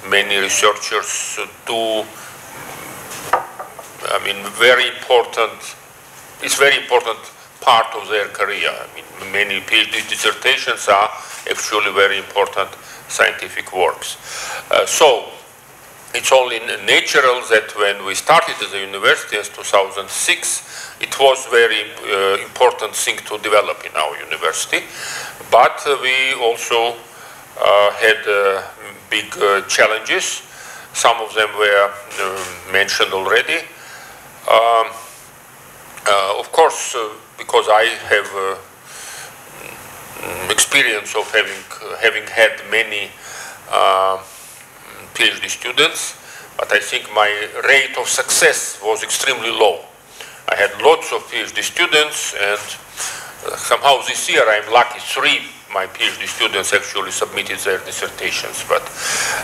many researchers do. I mean, it's very important part of their career. I mean, many PhD dissertations are actually very important scientific works. So it's only natural that when we started as a university in 2006, it was very important thing to develop in our university. But we also had big challenges. Some of them were mentioned already. Of course, because I have experience of having had many PhD students, but I think my rate of success was extremely low. I had lots of PhD students, and somehow this year I'm lucky 3 my PhD students actually submitted their dissertations. But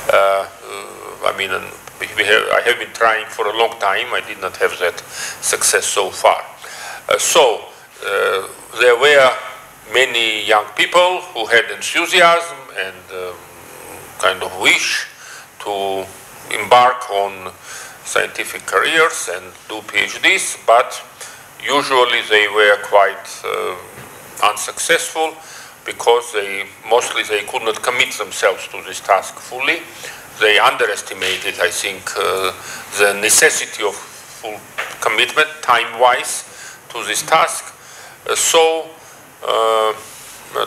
I mean, I have been trying for a long time. I did not have that success so far. There were many young people who had enthusiasm and kind of wish to embark on scientific careers and do PhDs, but usually they were quite unsuccessful because mostly they could not commit themselves to this task fully. They underestimated, I think, the necessity of full commitment, time-wise, to this task. So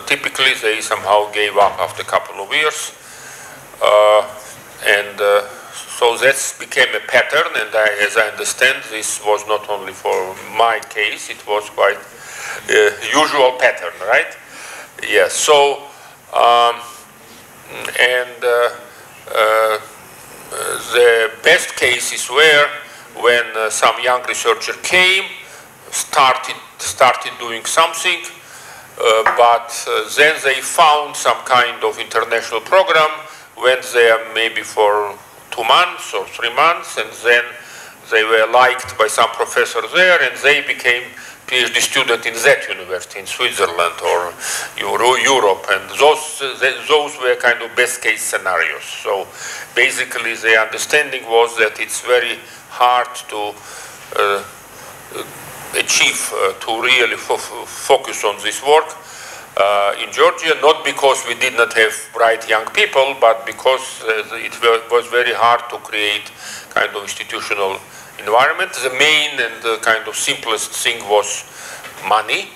typically they somehow gave up after a couple of years. So that became a pattern, and as I understand, this was not only for my case, it was quite a usual pattern, right? Yes, so, the best cases were when some young researcher came, started doing something, but then they found some kind of international program, went there maybe for 2 months or 3 months, and then they were liked by some professor there, and they became PhD student in that university in Switzerland or Europe, and those were kind of best case scenarios. So basically the understanding was that it's very hard to achieve, to really focus on this work in Georgia, not because we did not have bright young people, but because it was very hard to create kind of institutional environment. The main and the kind of simplest thing was money.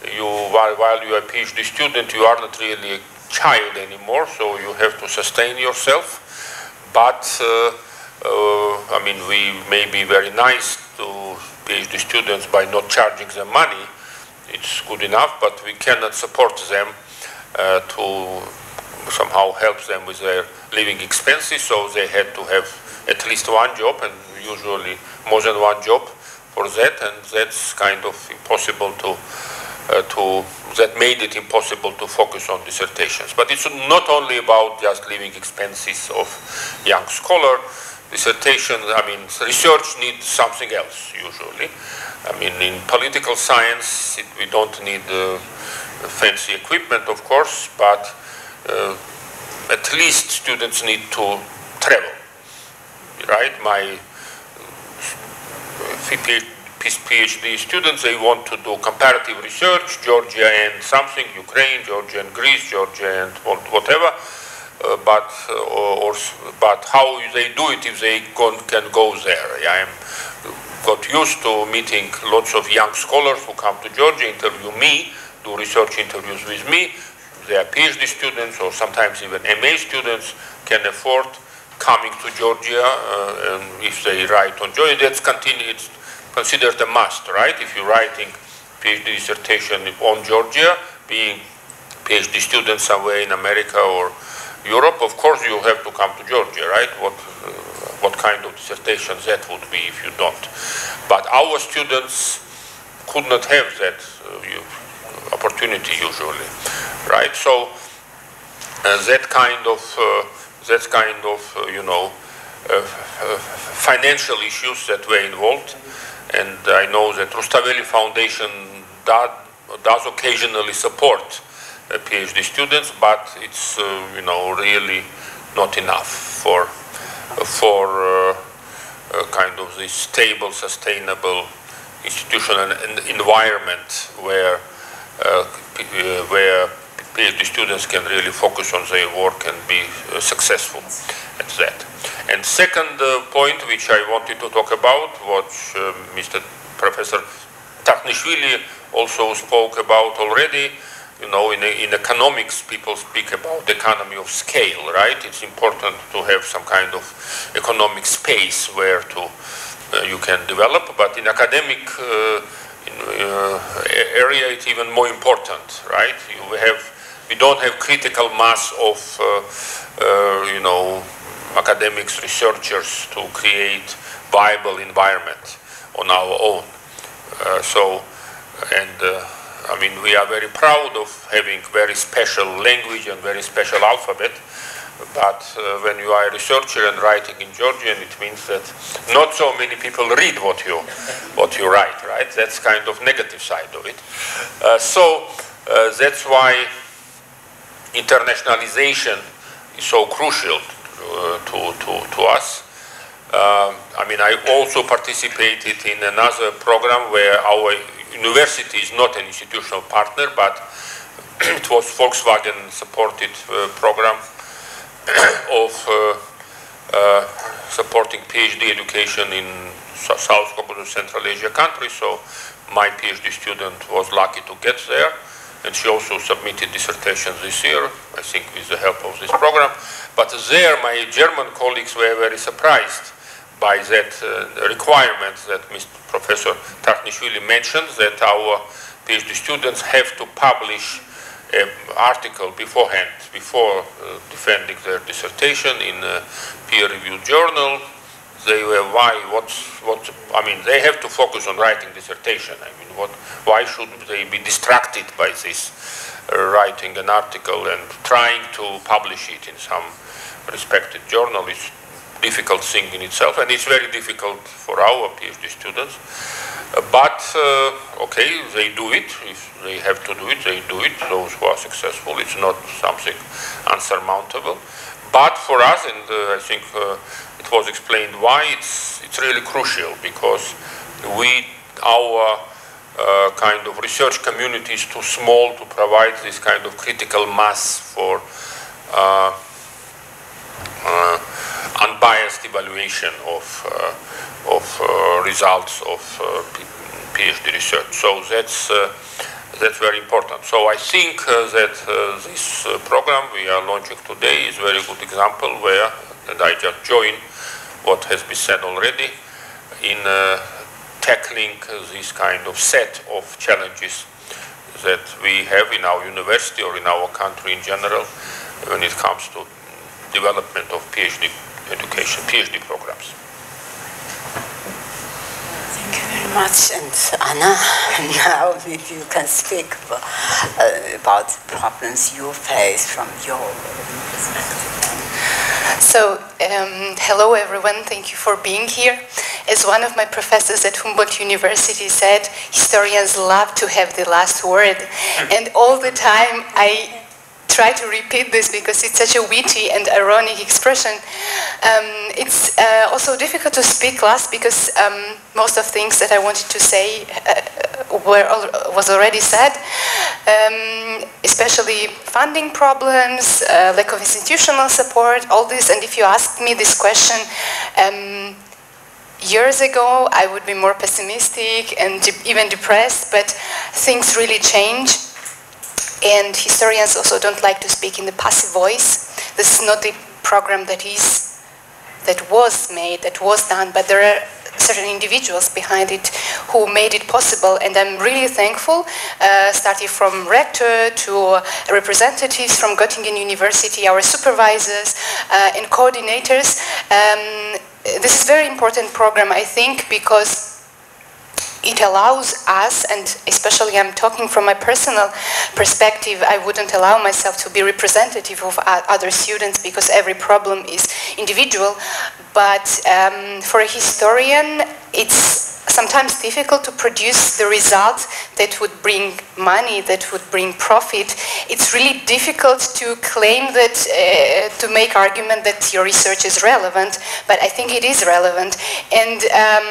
while you are a PhD student, you are not really a child anymore, so you have to sustain yourself. But I mean, we may be very nice to PhD students by not charging them money. It's good enough, but we cannot support them to somehow help them with their living expenses, so they had to have at least one job, and usually more than one job for that, and that's kind of impossible that made it impossible to focus on dissertations. But it's not only about just living expenses of young scholar. Dissertations, I mean, research needs something else usually. I mean, in political science, we don't need fancy equipment, of course, but at least students need to travel, right? My PhD students, they want to do comparative research, Georgia and something, Ukraine, Georgia and Greece, Georgia and whatever, but how they do it if they can go there? I got used to meeting lots of young scholars who come to Georgia, interview me, do research interviews with me. They are PhD students or sometimes even MA students, can afford coming to Georgia if they write on Georgia. That's it's considered a must, right? If you're writing PhD dissertation on Georgia, being PhD student somewhere in America or Europe, of course you have to come to Georgia, right? What kind of dissertation that would be if you don't. But our students could not have that opportunity usually, right? So that kind of financial issues that were involved, and I know that Rustaveli Foundation does occasionally support PhD students, but it's really not enough for kind of this stable, sustainable institutional environment where PhD students can really focus on their work and be successful at that. And second point which I wanted to talk about, what Mr. Professor Takhnishvili also spoke about already. In economics, people speak about the economy of scale, right? It's important to have some kind of economic space where you can develop, but in academic area, it's even more important, right? We don't have critical mass of, academics, researchers to create viable environment on our own. I mean, we are very proud of having very special language and very special alphabet, but when you are a researcher and writing in Georgian, it means that not so many people read what you write, right? That's kind of negative side of it. That's why internationalization is so crucial to us. I mean, I also participated in another program where our university is not an institutional partner, but it was Volkswagen-supported program of supporting PhD education in South Caucasus, Central Asia countries. So my PhD student was lucky to get there, and she also submitted dissertation this year, I think with the help of this program. But there, my German colleagues were very surprised by that requirement that Mr. Professor Takhnishvili mentioned, that our PhD students have to publish an article beforehand, before defending their dissertation in a peer-reviewed journal. They were, I mean, they have to focus on writing dissertation. I mean, why should they be distracted by this writing an article and trying to publish it in some respected journal? It's difficult thing in itself, and it's very difficult for our PhD students. But okay, they do it. If they have to do it, they do it. Those who are successful, it's not something unsurmountable. But for us, and I think it was explained why, it's really crucial, because our kind of research community is too small to provide this kind of critical mass for unbiased evaluation of results of PhD research. So that's very important. So I think that this program we are launching today is a very good example where, and I just join what has been said already, in tackling this kind of set of challenges that we have in our university or in our country in general when it comes to development of PhD education, PhD programs. Thank you very much. And Anna, now if you can speak about the problems you face from your perspective. So, hello everyone, thank you for being here. As one of my professors at Humboldt University said, historians love to have the last word. And all the time I try to repeat this because it's such a witty and ironic expression. It's also difficult to speak last because most of things that I wanted to say was already said, especially funding problems, lack of institutional support, all this. And if you asked me this question years ago, I would be more pessimistic and even depressed, but things really change. And historians also don't like to speak in the passive voice. This is not the program that was made, that was done, but there are certain individuals behind it who made it possible, and I'm really thankful, starting from rector to representatives from Göttingen University, our supervisors and coordinators. This is a very important program, I think, because it allows us, and especially I'm talking from my personal perspective, I wouldn't allow myself to be representative of other students because every problem is individual, but for a historian it's sometimes difficult to produce the results that would bring money, that would bring profit. It's really difficult to claim that, to make argument that your research is relevant, but I think it is relevant. And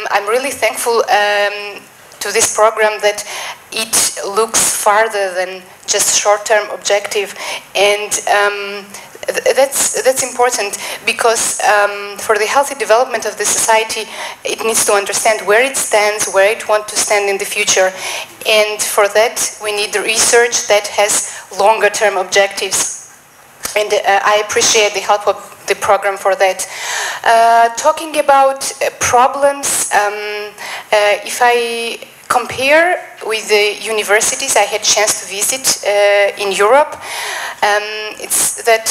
I'm really thankful to this program that it looks farther than just short-term objective. And that's important because for the healthy development of the society, it needs to understand where it stands, where it wants to stand in the future. And for that, we need the research that has longer-term objectives. And I appreciate the help of the program for that. Talking about problems, if I compare with the universities I had chance to visit in Europe, it's that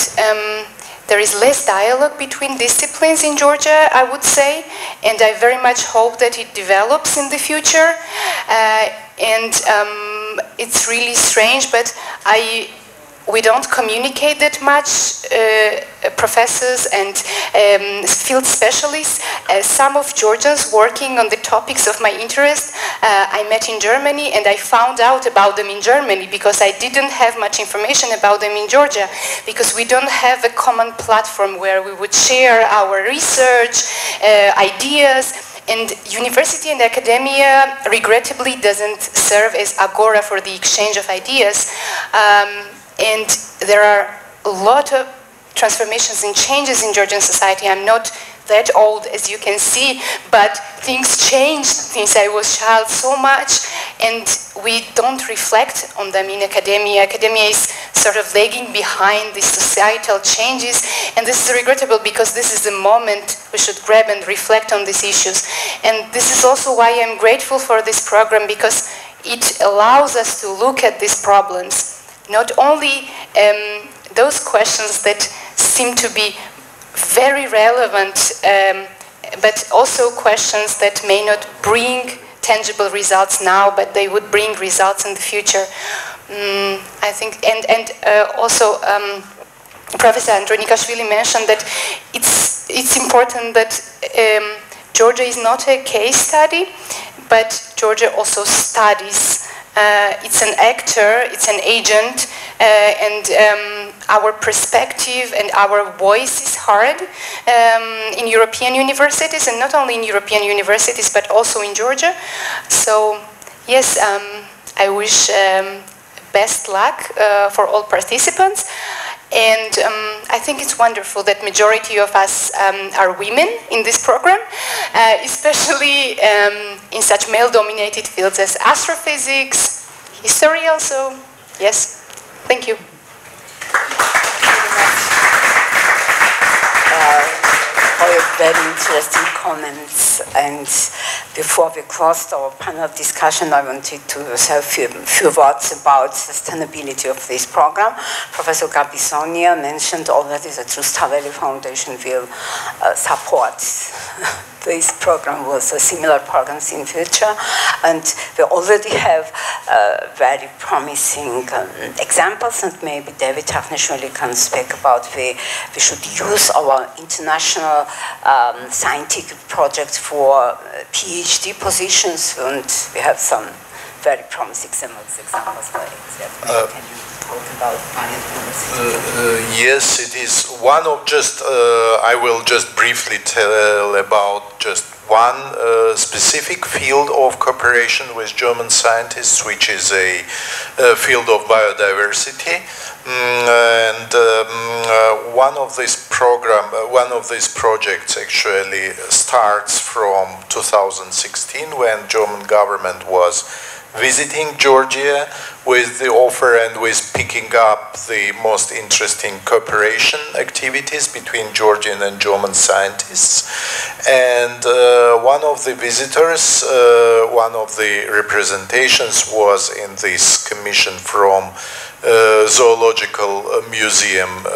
there is less dialogue between disciplines in Georgia, I would say, and I very much hope that it develops in the future. And it's really strange, but we don't communicate that much, professors and field specialists. Some of Georgians working on the topics of my interest, I met in Germany, and I found out about them in Germany because I didn't have much information about them in Georgia, because we don't have a common platform where we would share our research, ideas. And university and academia, regrettably, doesn't serve as agora for the exchange of ideas. And there are a lot of transformations and changes in Georgian society. I'm not that old, as you can see, but things changed since I was a child so much, and we don't reflect on them in academia. Academia is sort of lagging behind the societal changes, and this is regrettable because this is the moment we should grab and reflect on these issues. And this is also why I'm grateful for this program, because it allows us to look at these problems. Not only those questions that seem to be very relevant, but also questions that may not bring tangible results now, but they would bring results in the future. I think, and also Professor Andronikashvili mentioned that it's important that Georgia is not a case study, but Georgia also studies. It's an actor, it's an agent, and our perspective and our voice is heard in European universities, and not only in European universities, but also in Georgia. So, yes, I wish best luck for all participants. And I think it's wonderful that majority of us are women in this program, especially in such male-dominated fields as astrophysics, history also. Yes, thank you. For your very interesting comments. And before we closed our panel discussion, I wanted to say a few words about sustainability of this program. Professor Gabisonia mentioned already that Rusta Valley Foundation will support this program with similar programs in future, and we already have very promising examples, and maybe David Tachnishvili can speak about we should use our international scientific projects for PhD positions, and we have some very promising examples for it. Can you talk about yes, it is one of just, I will just briefly tell about just one specific field of cooperation with German scientists, which is a field of biodiversity. And one of these projects actually starts from 2016, when German government was visiting Georgia with the offer and with picking up the most interesting cooperation activities between Georgian and German scientists. And one of the visitors, one of the representations was in this commission from Zoological Museum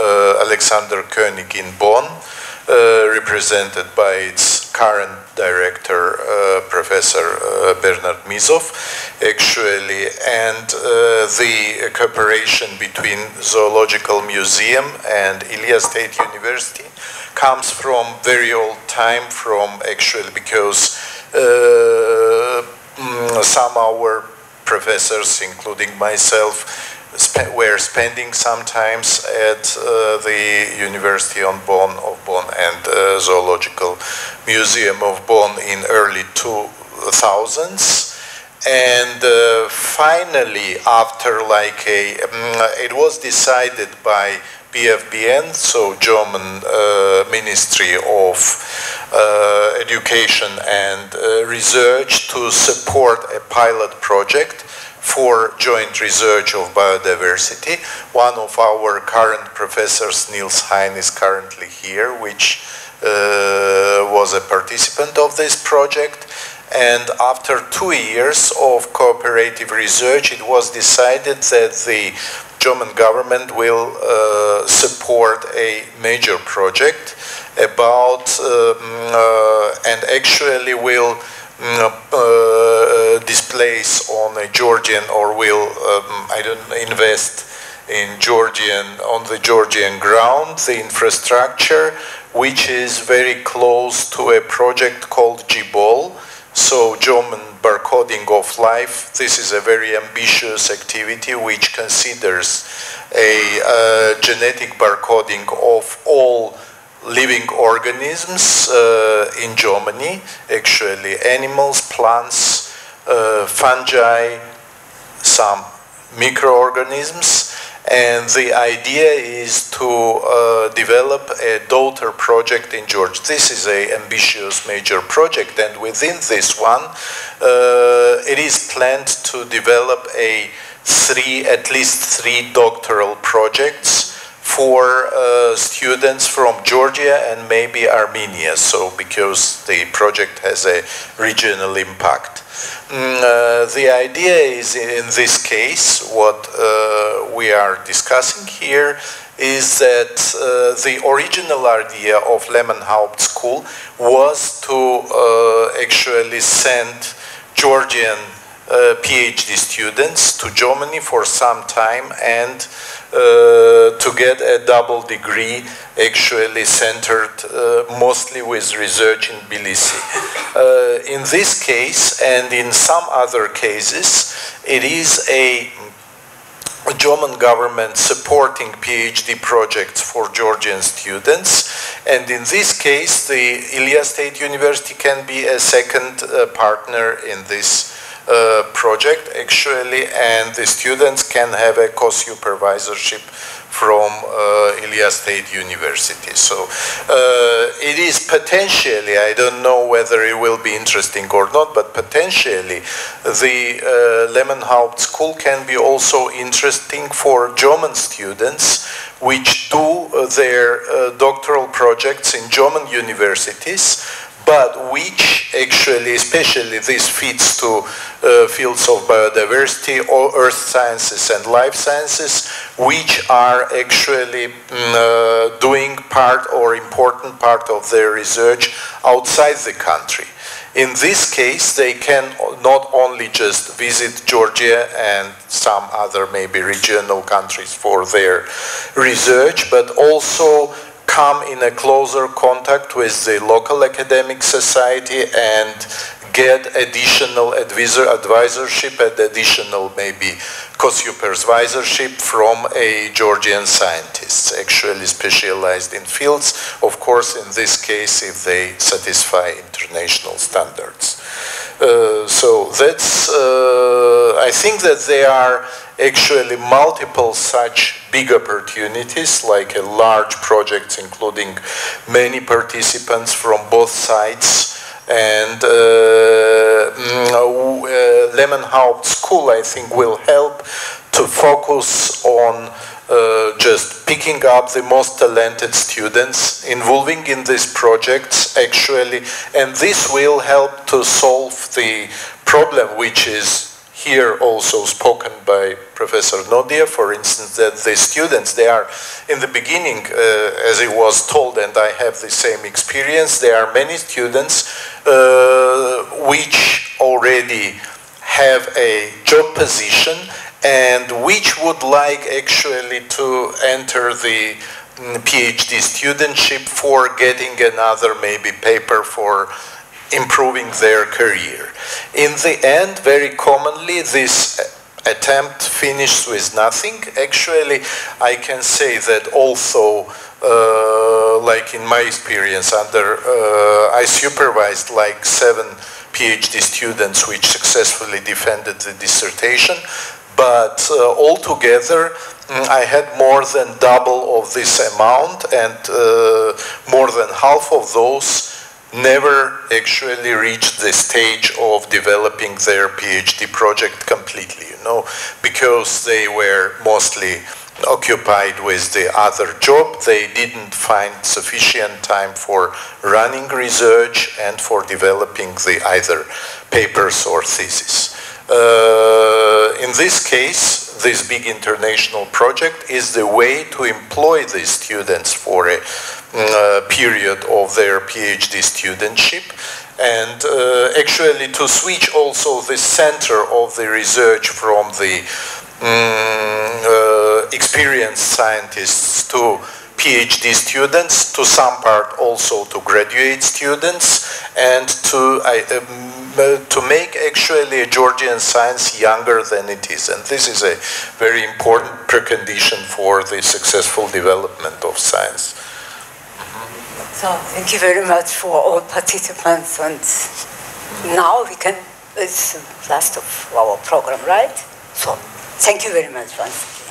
Alexander Koenig in Bonn, represented by its current director, Professor Bernard Mizov, actually, and the cooperation between Zoological Museum and Ilyas State University comes from very old time, from actually because some our professors, including myself, were spending some times at the University of Bonn and Zoological Museum of Bonn in early 2000s. And finally, after like it was decided by BFBN, so German Ministry of Education and Research, to support a pilot project for joint research of biodiversity. One of our current professors, Niels Hein, is currently here, which was a participant of this project. And after 2 years of cooperative research, it was decided that the German government will support a major project about, and actually will displace on a Georgian, or will invest in on the Georgian ground, the infrastructure, which is very close to a project called GBOL, so German barcoding of life. This is a very ambitious activity which considers a genetic barcoding of all living organisms in Germany, actually animals, plants, fungi, some microorganisms. And the idea is to develop a daughter project in Georgia. This is an ambitious major project, and within this one, it is planned to develop at least three doctoral projects for students from Georgia and maybe Armenia, so because the project has a regional impact. The idea is, in this case, what we are discussing here is that the original idea of Lemonhaupt School was to actually send Georgian PhD students to Germany for some time and to get a double degree, actually centered mostly with research in Tbilisi. In this case, and in some other cases, it is a German government supporting PhD projects for Georgian students, and in this case, the Ilyas State University can be a second partner in this project, actually, and the students can have a co-supervisorship from Ilyas State University. So it is potentially, I don't know whether it will be interesting or not, but potentially the Lemenhaupt School can be also interesting for German students which do their doctoral projects in German universities, but which actually, especially this fits to fields of biodiversity or earth sciences and life sciences, which are actually doing part or important part of their research outside the country. In this case, they can not only just visit Georgia and some other maybe regional countries for their research, but also come in a closer contact with the local academic society and get additional advisorship and additional maybe co-supervisorship from a Georgian scientists, actually specialized in fields, of course in this case if they satisfy international standards. So that's, I think that there are actually multiple such big opportunities, like a large projects including many participants from both sides. And Lemenhaupt School, I think, will help to focus on just picking up the most talented students, involving in these projects actually, and this will help to solve the problem which is here also spoken by Professor Nodia, for instance, that the students, they are in the beginning, as it was told, and I have the same experience, there are many students which already have a job position and which would like actually to enter the PhD studentship for getting another maybe paper for improving their career. In the end, very commonly, this attempt finishes with nothing. Actually, I can say that also, like in my experience, I supervised like 7 PhD students which successfully defended the dissertation, but altogether, I had more than double of this amount, and more than half of those never actually reached the stage of developing their PhD project completely, you know, because they were mostly occupied with the other job. They didn't find sufficient time for running research and for developing the either papers or thesis. In this case, this big international project is the way to employ these students for a period of their PhD studentship, and actually to switch also the center of the research from the experienced scientists to PhD students, to some part also to graduate students, and to make actually Georgian science younger than it is. And this is a very important precondition for the successful development of science. So thank you very much for all participants, and now we can, it's the last of our program, right? So thank you very much once again.